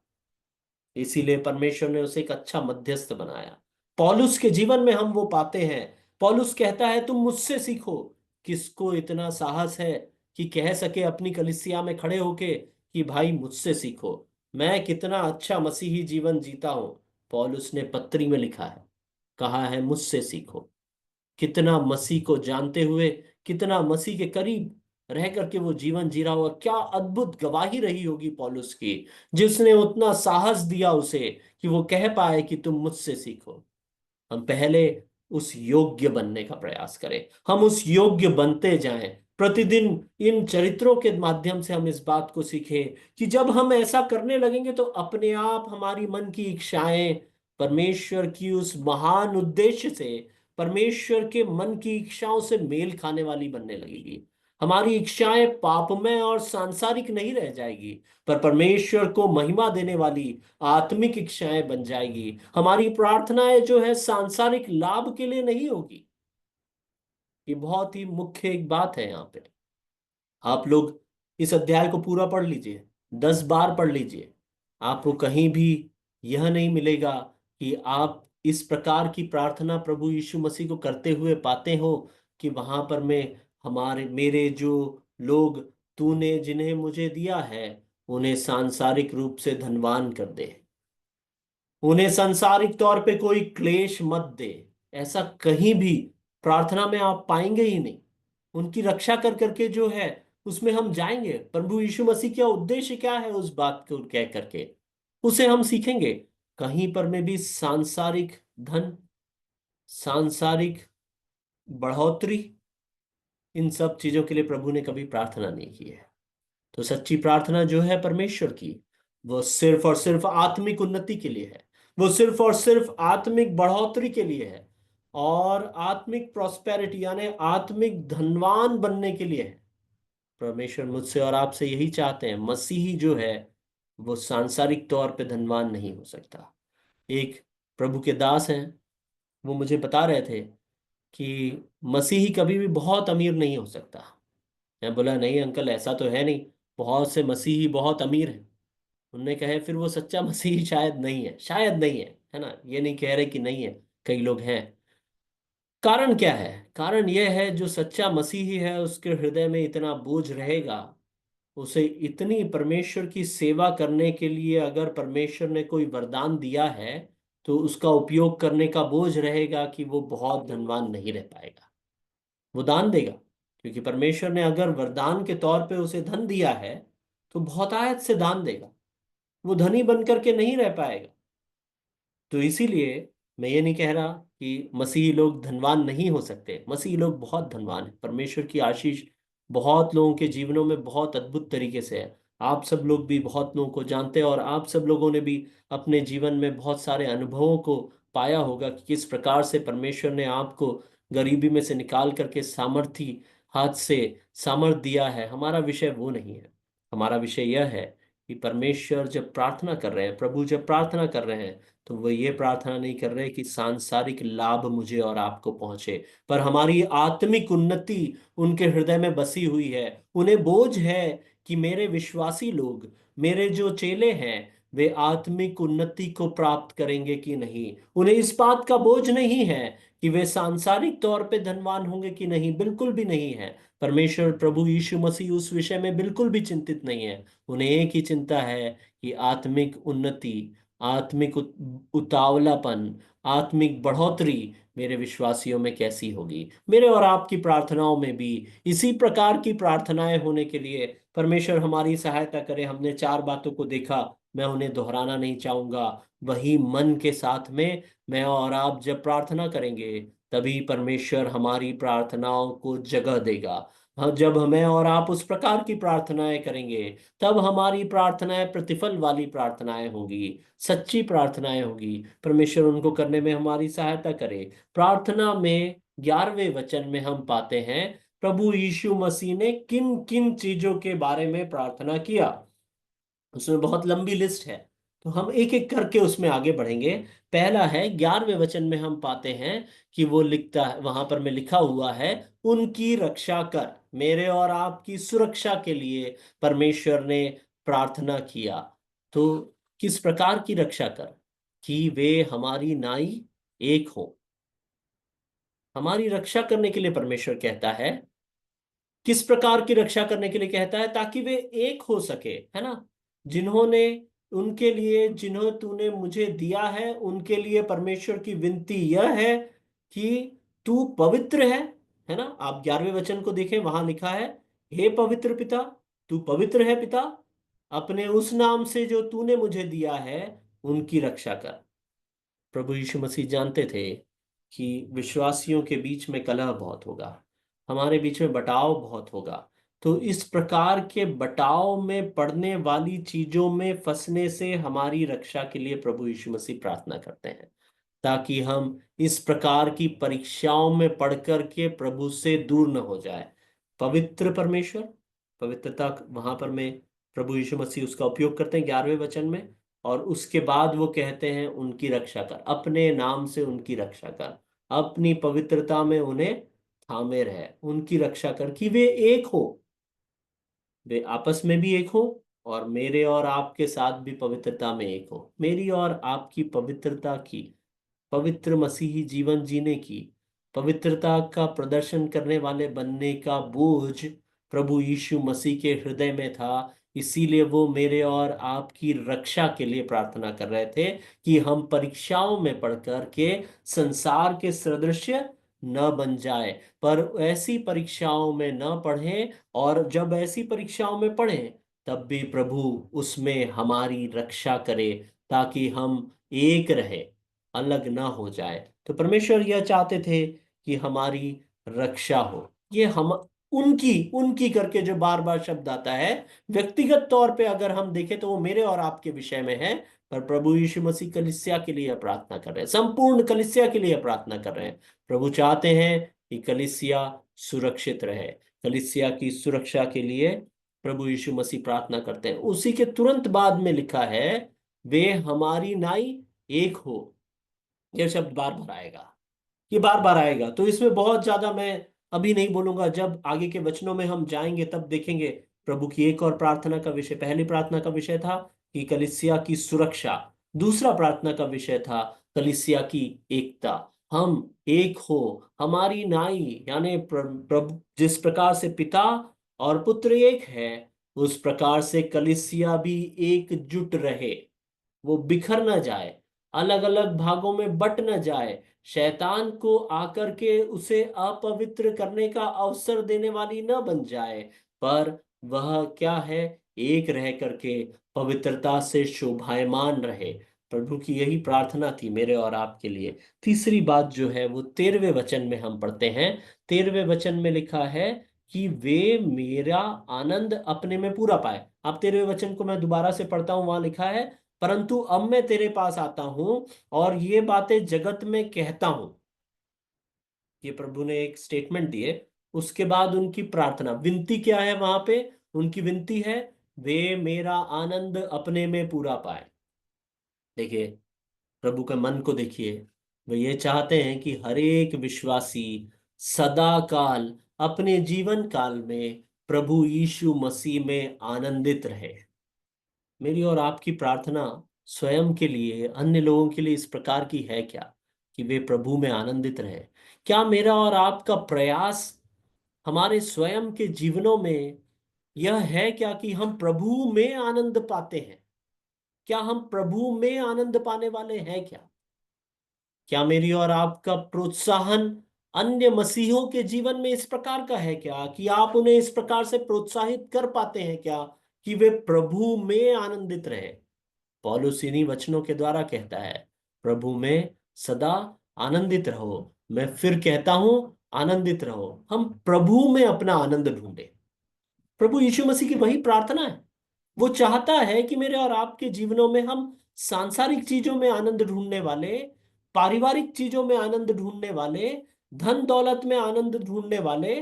इसीलिए परमेश्वर ने उसे एक अच्छा मध्यस्थ बनाया। पौलुस के जीवन में हम वो पाते हैं। पौलुस कहता है, तुम मुझसे सीखो। किसको इतना साहस है कि कह सके अपनी कलीसिया में खड़े होके कि भाई मुझसे सीखो, मैं कितना अच्छा मसीही जीवन जीता हूं? पौलुस ने पत्री में लिखा है, कहा है मुझसे सीखो। कितना मसीह को जानते हुए, कितना मसीह के करीब रह करके वो जीवन जी रहा होगा, क्या अद्भुत गवाही रही होगी पौलुस की, जिसने उतना साहस दिया उसे कि वो कह पाए कि तुम मुझसे सीखो। हम पहले उस योग्य बनने का प्रयास करें, हम उस योग्य बनते जाएं, प्रतिदिन इन चरित्रों के माध्यम से हम इस बात को सीखें कि जब हम ऐसा करने लगेंगे तो अपने आप हमारी मन की इच्छाएं परमेश्वर की उस महान उद्देश्य से, परमेश्वर के मन की इच्छाओं से मेल खाने वाली बनने लगेगी। हमारी इच्छाएं पापमय और सांसारिक नहीं रह जाएगी, पर परमेश्वर को महिमा देने वाली आत्मिक इच्छाएं बन जाएगी। हमारी प्रार्थनाएं जो है सांसारिक लाभ के लिए नहीं होगी। ये बहुत ही मुख्य एक बात है यहाँ पे। आप लोग इस अध्याय को पूरा पढ़ लीजिए, 10 बार पढ़ लीजिए। आपको कहीं भी यह नहीं मिलेगा कि आप इस प्रकार की प्रार्थना प्रभु यीशु मसीह को करते हुए पाते हो कि वहां पर मैं हमारे मेरे जो लोग तूने जिन्हें मुझे दिया है उन्हें सांसारिक रूप से धनवान कर दे, उन्हें सांसारिक तौर पे कोई क्लेश मत दे। ऐसा कहीं भी प्रार्थना में आप पाएंगे ही नहीं। उनकी रक्षा कर करके जो है उसमें हम जाएंगे। प्रभु यीशु मसीह का उद्देश्य क्या है उस बात को कह करके उसे हम सीखेंगे। कहीं पर में भी सांसारिक धन, सांसारिक बढ़ोतरी, इन सब चीजों के लिए प्रभु ने कभी प्रार्थना नहीं की है। तो सच्ची प्रार्थना जो है परमेश्वर की, वो सिर्फ और सिर्फ आत्मिक उन्नति के लिए है। वो सिर्फ और सिर्फ आत्मिक बढ़ोतरी के लिए है और आत्मिक प्रॉस्पेरिटी यानी आत्मिक धनवान बनने के लिए है। परमेश्वर मुझसे और आपसे यही चाहते हैं। मसीही जो है वो सांसारिक तौर पे धनवान नहीं हो सकता। एक प्रभु के दास हैं, वो मुझे बता रहे थे कि मसीही कभी भी बहुत अमीर नहीं हो सकता। मैं बोला नहीं अंकल, ऐसा तो है नहीं, बहुत से मसीही बहुत अमीर हैं। उनने कहे फिर वो सच्चा मसीही शायद नहीं है, शायद नहीं है ना, ये नहीं कह रहे कि नहीं है, कई लोग हैं। कारण क्या है? कारण यह है जो सच्चा मसीही है उसके हृदय में इतना बोझ रहेगा, उसे इतनी परमेश्वर की सेवा करने के लिए अगर परमेश्वर ने कोई वरदान दिया है तो उसका उपयोग करने का बोझ रहेगा कि वो बहुत धनवान नहीं रह पाएगा। वो दान देगा, क्योंकि परमेश्वर ने अगर वरदान के तौर पे उसे धन दिया है तो बहुतायत से दान देगा। वो धनी बन करके नहीं रह पाएगा। तो इसीलिए मैं ये नहीं कह रहा कि मसीही लोग धनवान नहीं हो सकते। मसीही लोग बहुत धनवान हैं। परमेश्वर की आशीष बहुत लोगों के जीवनों में बहुत अद्भुत तरीके से है। आप सब लोग भी बहुत लोगों को जानते हैं और आप सब लोगों ने भी अपने जीवन में बहुत सारे अनुभवों को पाया होगा कि किस प्रकार से परमेश्वर ने आपको गरीबी में से निकाल करके सामर्थी हाथ से सामर्थ दिया है। हमारा विषय वो नहीं है। हमारा विषय यह है कि परमेश्वर जब प्रार्थना कर रहे हैं, प्रभु जब प्रार्थना कर रहे हैं, तो वो ये प्रार्थना नहीं कर रहे कि सांसारिक लाभ मुझे और आपको पहुंचे, पर हमारी आत्मिक उन्नति उनके हृदय में बसी हुई है। उन्हें बोझ है कि मेरे विश्वासी लोग, मेरे जो चेले हैं, वे आत्मिक उन्नति को प्राप्त करेंगे कि नहीं। उन्हें इस बात का बोझ नहीं है कि वे सांसारिक तौर पे धनवान होंगे कि नहीं, बिल्कुल भी नहीं है। परमेश्वर प्रभु यीशु मसीह उस विषय में बिल्कुल भी चिंतित नहीं है। उन्हें एक ही चिंता है कि आत्मिक उन्नति, आत्मिक उतावलापन, आत्मिक बढ़ोतरी मेरे विश्वासियों में कैसी होगी। मेरे और आपकी प्रार्थनाओं में भी इसी प्रकार की प्रार्थनाएं होने के लिए परमेश्वर हमारी सहायता करे। हमने 4 बातों को देखा, मैं उन्हें दोहराना नहीं चाहूंगा। वही मन के साथ में मैं और आप जब प्रार्थना करेंगे तभी परमेश्वर हमारी प्रार्थनाओं को जगह देगा। हाँ, जब हमें और आप उस प्रकार की प्रार्थनाएं करेंगे तब हमारी प्रार्थनाएं प्रतिफल वाली प्रार्थनाएं होंगी, सच्ची प्रार्थनाएं होगी। परमेश्वर उनको करने में हमारी सहायता करे। प्रार्थना में 11वें वचन में हम पाते हैं प्रभु यीशु मसीह ने किन किन चीजों के बारे में प्रार्थना किया। उसमें बहुत लंबी लिस्ट है, तो हम एक एक करके उसमें आगे बढ़ेंगे। पहला है 11वें वचन में हम पाते हैं कि वो लिखता है, वहां पर में लिखा हुआ है, उनकी रक्षा कर। मेरे और आपकी सुरक्षा के लिए परमेश्वर ने प्रार्थना किया। तो किस प्रकार की रक्षा कर? कि वे हमारी नाई एक हो। हमारी रक्षा करने के लिए परमेश्वर कहता है। किस प्रकार की रक्षा करने के लिए कहता है? ताकि वे एक हो सके, है ना। जिन्होंने, उनके लिए जिन्हों तूने मुझे दिया है उनके लिए परमेश्वर की विनती यह है कि तू पवित्र है ना। आप 11वें वचन को देखें, वहां लिखा है, हे पवित्र पिता, तू पवित्र है पिता, अपने उस नाम से जो तूने मुझे दिया है उनकी रक्षा कर। प्रभु यीशु मसीह जानते थे कि विश्वासियों के बीच में कलह बहुत होगा। हमारे बीच में बटाव बहुत होगा। तो इस प्रकार के बटाव में पड़ने वाली चीजों में फंसने से हमारी रक्षा के लिए प्रभु यीशु मसीह प्रार्थना करते हैं, ताकि हम इस प्रकार की परीक्षाओं में पढ़ कर के प्रभु से दूर न हो जाए। पवित्र परमेश्वर, पवित्रता, वहां पर में प्रभु यीशु मसीह उसका उपयोग करते हैं 11वें वचन में। और उसके बाद वो कहते हैं उनकी रक्षा कर, अपने नाम से उनकी रक्षा कर, अपनी पवित्रता में उन्हें थामे रहे, उनकी रक्षा कर कि वे एक हो, वे आपस में भी एक हो, और मेरे और आपके साथ भी पवित्रता में एक हो। मेरी और आपकी पवित्रता की, पवित्र मसीही जीवन जीने की, पवित्रता का प्रदर्शन करने वाले बनने का बोझ प्रभु यीशु मसीह के हृदय में था। इसीलिए वो मेरे और आपकी रक्षा के लिए प्रार्थना कर रहे थे कि हम परीक्षाओं में पढ़ कर के संसार के सदृश्य न बन जाए, पर ऐसी परीक्षाओं में न पढ़ें, और जब ऐसी परीक्षाओं में पढ़ें तब भी प्रभु उसमें हमारी रक्षा करे, ताकि हम एक रहे, अलग ना हो जाए। तो परमेश्वर यह चाहते थे कि हमारी रक्षा हो। ये हम उनकी उनकी करके जो बार बार शब्द आता है, व्यक्तिगत तौर पे अगर हम देखें तो वो मेरे और आपके विषय में है, पर प्रभु यीशु मसीह कलीसिया के लिए प्रार्थना कर रहे हैं, संपूर्ण कलीसिया के लिए प्रार्थना कर रहे हैं। प्रभु चाहते हैं कि कलीसिया सुरक्षित रहे। कलीसिया की सुरक्षा के लिए प्रभु यीशु मसीह प्रार्थना करते हैं। उसी के तुरंत बाद में लिखा है, वे हमारी नाई एक हो। ये शब्द बार बार आएगा, ये बार बार आएगा। तो इसमें बहुत ज्यादा मैं अभी नहीं बोलूंगा, जब आगे के वचनों में हम जाएंगे तब देखेंगे। प्रभु की एक और प्रार्थना का विषय, पहली प्रार्थना का विषय था कि कलीसिया की सुरक्षा, दूसरा प्रार्थना का विषय था कलीसिया की एकता। हम एक हो, हमारी नाई, यानी प्रभु जिस प्रकार से पिता और पुत्र एक है, उस प्रकार से कलीसिया भी एकजुट रहे, वो बिखर ना जाए, अलग अलग भागों में बट न जाए, शैतान को आकर के उसे अपवित्र करने का अवसर देने वाली न बन जाए, पर वह क्या है, एक रह करके पवित्रता से शोभायमान रहे। प्रभु की यही प्रार्थना थी मेरे और आपके लिए। तीसरी बात जो है वो 13वें वचन में हम पढ़ते हैं। 13वें वचन में लिखा है कि वे मेरा आनंद अपने में पूरा पाए। आप 13वें वचन को मैं दोबारा से पढ़ता हूं, वहां लिखा है, परंतु अब मैं तेरे पास आता हूं और ये बातें जगत में कहता हूं। ये प्रभु ने एक स्टेटमेंट दिए। उसके बाद उनकी प्रार्थना, विनती क्या है वहां पे? उनकी विनती है, वे मेरा आनंद अपने में पूरा पाए। देखिए, प्रभु के मन को देखिए। वे ये चाहते हैं कि हर एक विश्वासी सदा काल, अपने जीवन काल में प्रभु यीशु मसीह में आनंदित रहे। मेरी और आपकी प्रार्थना स्वयं के लिए, अन्य लोगों के लिए इस प्रकार की है क्या, कि वे प्रभु में आनंदित रहे? क्या मेरा और आपका प्रयास हमारे स्वयं के जीवनों में यह है क्या कि हम प्रभु में आनंद पाते हैं? क्या हम प्रभु में आनंद पाने वाले हैं क्या? क्या मेरी और आपका प्रोत्साहन अन्य मसीहों के जीवन में इस प्रकार का है क्या, कि आप उन्हें इस प्रकार से प्रोत्साहित कर पाते हैं क्या कि वे प्रभु में आनंदित रहे? पौलुस इन्हीं वचनों के द्वारा कहता है, प्रभु में सदा आनंदित रहो। मैं फिर कहता हूं, आनंदित रहो। हम प्रभु में अपना आनंद ढूंढे। प्रभु यीशु मसीह की वही प्रार्थना है। वो चाहता है कि मेरे और आपके जीवनों में हम सांसारिक चीजों में आनंद ढूंढने वाले, पारिवारिक चीजों में आनंद ढूंढने वाले, धन दौलत में आनंद ढूंढने वाले,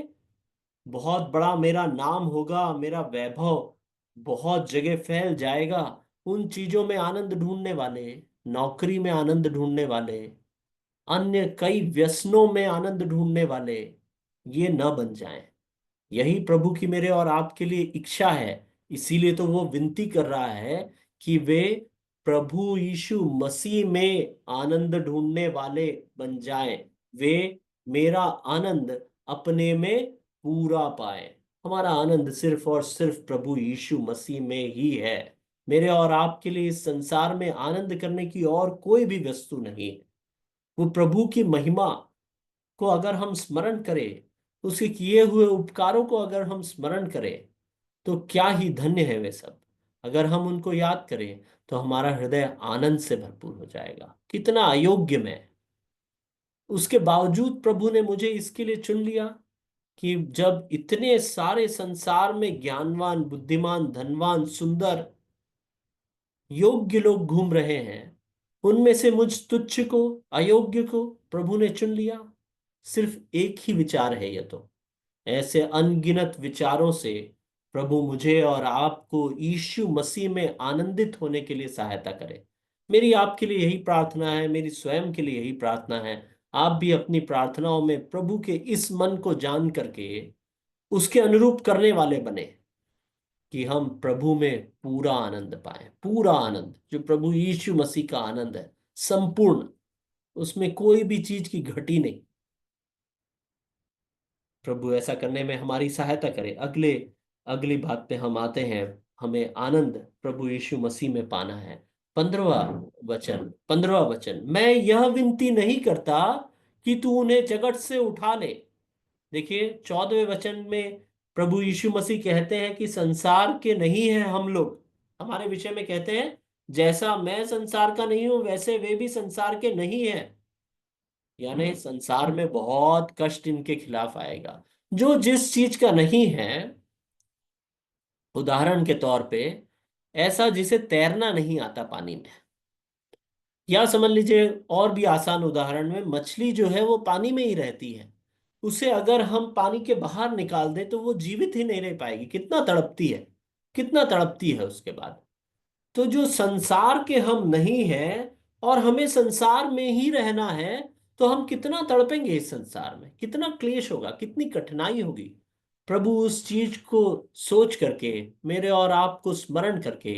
बहुत बड़ा मेरा नाम होगा, मेरा वैभव बहुत जगह फैल जाएगा, उन चीजों में आनंद ढूंढने वाले, नौकरी में आनंद ढूंढने वाले, अन्य कई व्यसनों में आनंद ढूंढने वाले, ये न बन जाएं। यही प्रभु की मेरे और आपके लिए इच्छा है। इसीलिए तो वो विनती कर रहा है कि वे प्रभु यीशु मसीह में आनंद ढूंढने वाले बन जाएं। वे मेरा आनंद अपने में पूरा पाए। हमारा आनंद सिर्फ और सिर्फ प्रभु यीशु मसीह में ही है। मेरे और आपके लिए इस संसार में आनंद करने की और कोई भी वस्तु नहीं है। वो प्रभु की महिमा को अगर हम स्मरण करें, उसके किए हुए उपकारों को अगर हम स्मरण करें, तो क्या ही धन्य है वे सब। अगर हम उनको याद करें तो हमारा हृदय आनंद से भरपूर हो जाएगा। कितना अयोग्य मैं, उसके बावजूद प्रभु ने मुझे इसके लिए चुन लिया कि जब इतने सारे संसार में ज्ञानवान, बुद्धिमान, धनवान, सुंदर, योग्य लोग घूम रहे हैं, उनमें से मुझ तुच्छ को, अयोग्य को प्रभु ने चुन लिया। सिर्फ एक ही विचार है यह तो। ऐसे अनगिनत विचारों से प्रभु मुझे और आपको यीशु मसीह में आनंदित होने के लिए सहायता करे। मेरी आपके लिए यही प्रार्थना है, मेरी स्वयं के लिए यही प्रार्थना है। आप भी अपनी प्रार्थनाओं में प्रभु के इस मन को जान करके उसके अनुरूप करने वाले बने, कि हम प्रभु में पूरा आनंद पाए, पूरा आनंद जो प्रभु यीशु मसीह का आनंद है, संपूर्ण, उसमें कोई भी चीज की घटी नहीं। प्रभु ऐसा करने में हमारी सहायता करे। अगली बात पे हम आते हैं। हमें आनंद प्रभु यीशु मसीह में पाना है। 15वां वचन, मैं यह विनती नहीं करता कि तू उन्हें जगत से उठा ले। देखिए 14वें वचन में प्रभु यीशु मसीह कहते हैं कि संसार के नहीं है हम लोग। हमारे विषय में कहते हैं, जैसा मैं संसार का नहीं हूं वैसे वे भी संसार के नहीं है। यानी संसार में बहुत कष्ट इनके खिलाफ आएगा। जो जिस चीज का नहीं है, उदाहरण के तौर पे, ऐसा जिसे तैरना नहीं आता पानी में, या समझ लीजिए और भी आसान उदाहरण में, मछली जो है वो पानी में ही रहती है। उसे अगर हम पानी के बाहर निकाल दें तो वो जीवित ही नहीं रह पाएगी। कितना तड़पती है, कितना तड़पती है उसके बाद। तो जो संसार के हम नहीं हैं और हमें संसार में ही रहना है, तो हम कितना तड़पेंगे इस संसार में, कितना क्लेश होगा, कितनी कठिनाई होगी। प्रभु उस चीज को सोच करके, मेरे और आपको स्मरण करके,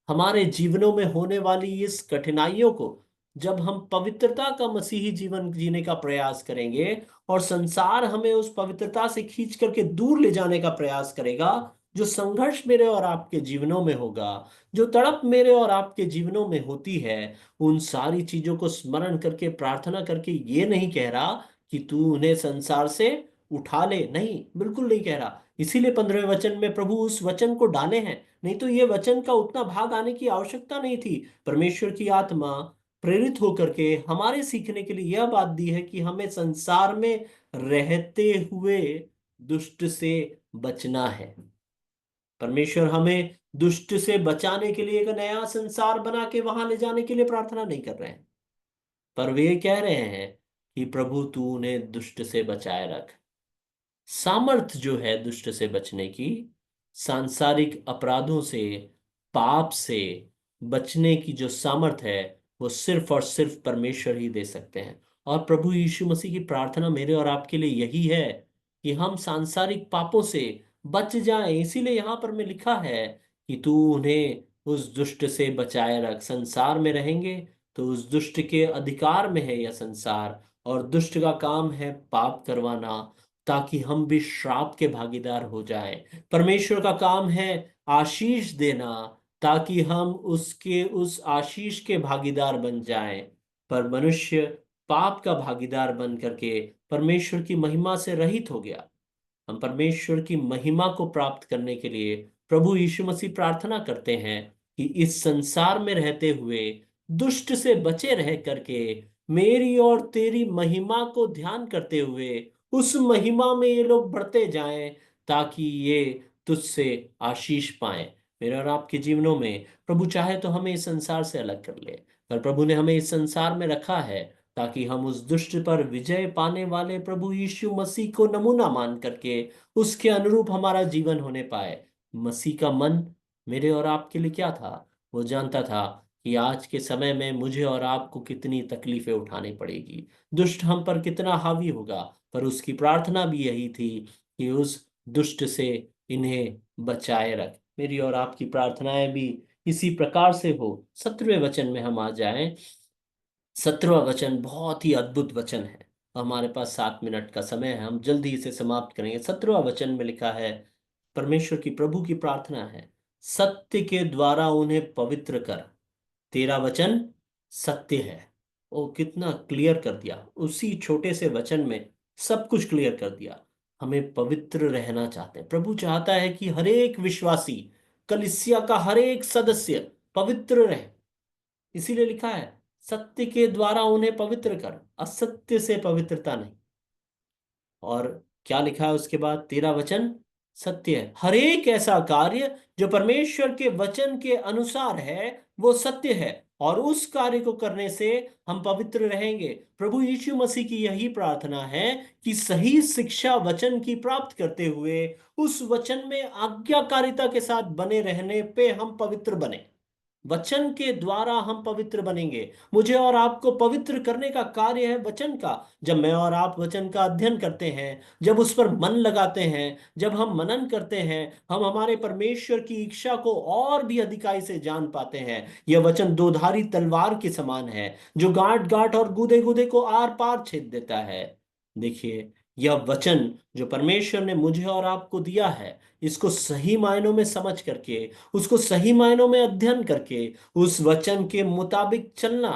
हमारे जीवनों में होने वाली इस कठिनाइयों को, जब हम पवित्रता का मसीही जीवन जीने का प्रयास करेंगे और संसार हमें उस पवित्रता से खींच करके दूर ले जाने का प्रयास करेगा, जो संघर्ष मेरे और आपके जीवनों में होगा, जो तड़प मेरे और आपके जीवनों में होती है, उन सारी चीजों को स्मरण करके प्रार्थना करके ये नहीं कह रहा कि तू उन्हें संसार से उठा ले, नहीं, बिल्कुल नहीं कह रहा। इसीलिए 15वें वचन में प्रभु उस वचन को डाले हैं, नहीं तो ये वचन का उतना भाग आने की आवश्यकता नहीं थी। परमेश्वर की आत्मा प्रेरित होकर के हमारे सीखने के लिए यह बात दी है कि हमें संसार में रहते हुए दुष्ट से बचना है। परमेश्वर हमें दुष्ट से बचाने के लिए एक नया संसार बना के वहां ले जाने के लिए प्रार्थना नहीं कर रहे हैं, पर वे कह रहे हैं कि प्रभु तू उन्हें दुष्ट से बचाए रख। सामर्थ जो है दुष्ट से बचने की, सांसारिक अपराधों से, पाप से बचने की जो सामर्थ है, वो सिर्फ और सिर्फ परमेश्वर ही दे सकते हैं। और प्रभु यीशु मसीह की प्रार्थना मेरे और आपके लिए यही है कि हम सांसारिक पापों से बच जाएं। इसीलिए यहां पर में लिखा है कि तू उन्हें उस दुष्ट से बचाए रख। संसार में रहेंगे तो उस दुष्ट के अधिकार में है यह संसार, और दुष्ट का काम है पाप करवाना, ताकि हम भी श्राप के भागीदार हो जाएं। परमेश्वर का काम है आशीष देना, ताकि हम उसके उस आशीष के भागीदार बन जाएं। पर मनुष्य पाप का भागीदार बन करके परमेश्वर की महिमा से रहित हो गया। हम परमेश्वर की महिमा को प्राप्त करने के लिए प्रभु यीशु मसीह प्रार्थना करते हैं कि इस संसार में रहते हुए दुष्ट से बचे रह करके मेरी और तेरी महिमा को ध्यान करते हुए उस महिमा में ये लोग बढ़ते जाएं, ताकि ये तुझसे आशीष पाएं। मेरे और आपके जीवनों में प्रभु चाहे तो हमें इस संसार से अलग कर ले, पर प्रभु ने हमें इस संसार में रखा है ताकि हम उस दुष्ट पर विजय पाने वाले प्रभु यीशु मसीह को नमूना मान करके उसके अनुरूप हमारा जीवन होने पाए। मसीह का मन मेरे और आपके लिए क्या था? वो जानता था कि आज के समय में मुझे और आपको कितनी तकलीफें उठानी पड़ेगी, दुष्ट हम पर कितना हावी होगा, पर उसकी प्रार्थना भी यही थी कि उस दुष्ट से इन्हें बचाए रख। मेरी और आपकी प्रार्थनाएं भी इसी प्रकार से हो। 17वें वचन में हम आ जाएं। 17वां वचन बहुत ही अद्भुत वचन है। हमारे पास 7 मिनट का समय है, हम जल्दी इसे समाप्त करेंगे। 17वां वचन में लिखा है, परमेश्वर की प्रभु की प्रार्थना है, सत्य के द्वारा उन्हें पवित्र कर। तेरा वचन सत्य है। ओ कितना क्लियर कर दिया, उसी छोटे से वचन में सब कुछ क्लियर कर दिया। हमें पवित्र रहना चाहते हैं। प्रभु चाहता है कि हर एक विश्वासी, कलीसिया का हर एक सदस्य पवित्र रहे। इसीलिए लिखा है, सत्य के द्वारा उन्हें पवित्र कर, असत्य से पवित्रता नहीं। और क्या लिखा है उसके बाद? तेरा वचन सत्य है। हर एक ऐसा कार्य जो परमेश्वर के वचन के अनुसार है वो सत्य है, और उस कार्य को करने से हम पवित्र रहेंगे। प्रभु यीशु मसीह की यही प्रार्थना है कि सही शिक्षा वचन की प्राप्त करते हुए उस वचन में आज्ञाकारिता के साथ बने रहने पे हम पवित्र बने। वचन के द्वारा हम पवित्र बनेंगे। मुझे और आपको पवित्र करने का कार्य है वचन का। जब मैं और आप वचन का अध्ययन करते हैं, जब उस पर मन लगाते हैं, जब हम मनन करते हैं, हम हमारे परमेश्वर की इच्छा को और भी अधिकाई से जान पाते हैं। यह वचन दोधारी तलवार के समान है, जो गांठ गांठ और गूदे गूदे को आर पार छेद देता है। देखिए, यह वचन जो परमेश्वर ने मुझे और आपको दिया है, इसको सही मायनों में समझ करके, उसको सही मायनों में अध्ययन करके, उस वचन के मुताबिक चलना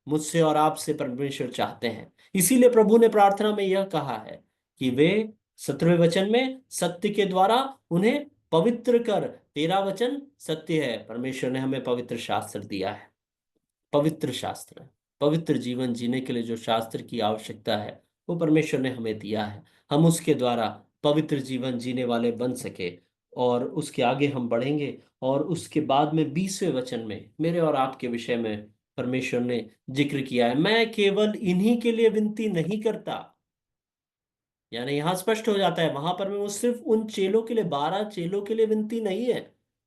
मुझसे और आपसे परमेश्वर चाहते हैं। इसीलिए प्रभु ने प्रार्थना में यह कहा है कि वे 17वें वचन में सत्य के द्वारा उन्हें पवित्र कर। तेरा वचन सत्य है। परमेश्वर ने हमें पवित्र शास्त्र दिया है। पवित्र शास्त्र, पवित्र जीवन जीने के लिए जो शास्त्र की आवश्यकता है वो परमेश्वर ने हमें दिया है। हम उसके द्वारा पवित्र जीवन जीने वाले बन सके, और उसके आगे हम बढ़ेंगे। और उसके बाद में 20वें वचन में मेरे और आपके विषय में परमेश्वर ने जिक्र किया है, मैं केवल इन्हीं के लिए विनती नहीं करता। यानी यहां स्पष्ट हो जाता है, वहां पर में वो सिर्फ उन चेलों के लिए, 12 चेलों के लिए विनती नहीं है।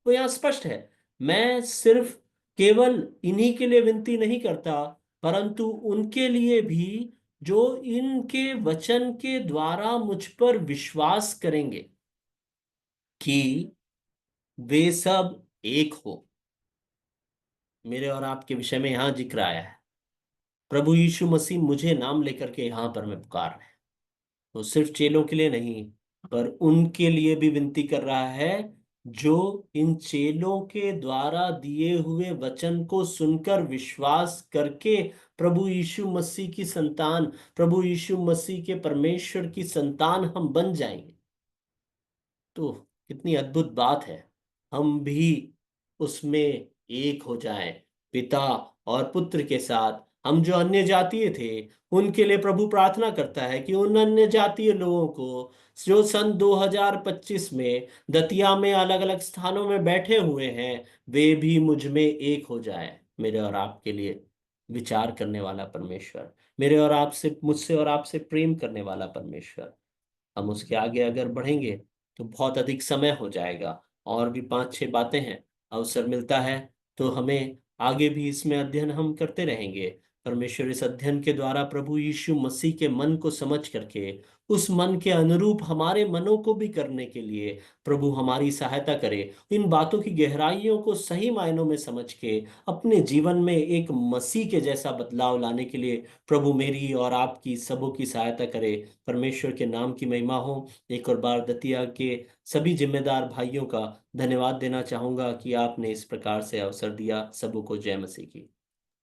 वो यहाँ स्पष्ट है, मैं सिर्फ केवल इन्हीं के लिए विनती नहीं करता, परंतु उनके लिए भी जो इनके वचन के द्वारा मुझ पर विश्वास करेंगे, कि वे सब एक हो। मेरे और आपके विषय में यहां जिक्र आया है, प्रभु यीशु मसीह मुझे नाम लेकर के यहां पर मैं पुकार रहे हैं। तो सिर्फ चेलों के लिए नहीं, पर उनके लिए भी विनती कर रहा है जो इन चेलों के द्वारा दिए हुए वचन को सुनकर विश्वास करके प्रभु यीशु मसीह की संतान, प्रभु यीशु मसीह के परमेश्वर की संतान हम बन जाएंगे। तो कितनी अद्भुत बात है, हम भी उसमें एक हो जाएं, पिता और पुत्र के साथ। हम जो अन्य जातीय थे, उनके लिए प्रभु प्रार्थना करता है कि उन अन्य जातीय लोगों को जो सन 2025 में दतिया में अलग अलग स्थानों में बैठे हुए हैं, वे भी मुझ में एक हो जाए। मेरे और आपके लिए विचार करने वाला परमेश्वर, मेरे और आपसे, मुझसे और आपसे प्रेम करने वाला परमेश्वर। हम उसके आगे अगर बढ़ेंगे तो बहुत अधिक समय हो जाएगा। और भी 5-6 बातें हैं, अवसर मिलता है तो हमें आगे भी इसमें अध्ययन हम करते रहेंगे। परमेश्वर इस अध्ययन के द्वारा प्रभु यीशु मसीह के मन को समझ करके उस मन के अनुरूप हमारे मनों को भी करने के लिए प्रभु हमारी सहायता करे। इन बातों की गहराइयों को सही मायनों में समझ के अपने जीवन में एक मसीह के जैसा बदलाव लाने के लिए प्रभु मेरी और आपकी सबों की सहायता करे। परमेश्वर के नाम की महिमा हो। एक और बार दतिया के सभी जिम्मेदार भाइयों का धन्यवाद देना चाहूंगा कि आपने इस प्रकार से अवसर दिया। सबों को जय मसीह की।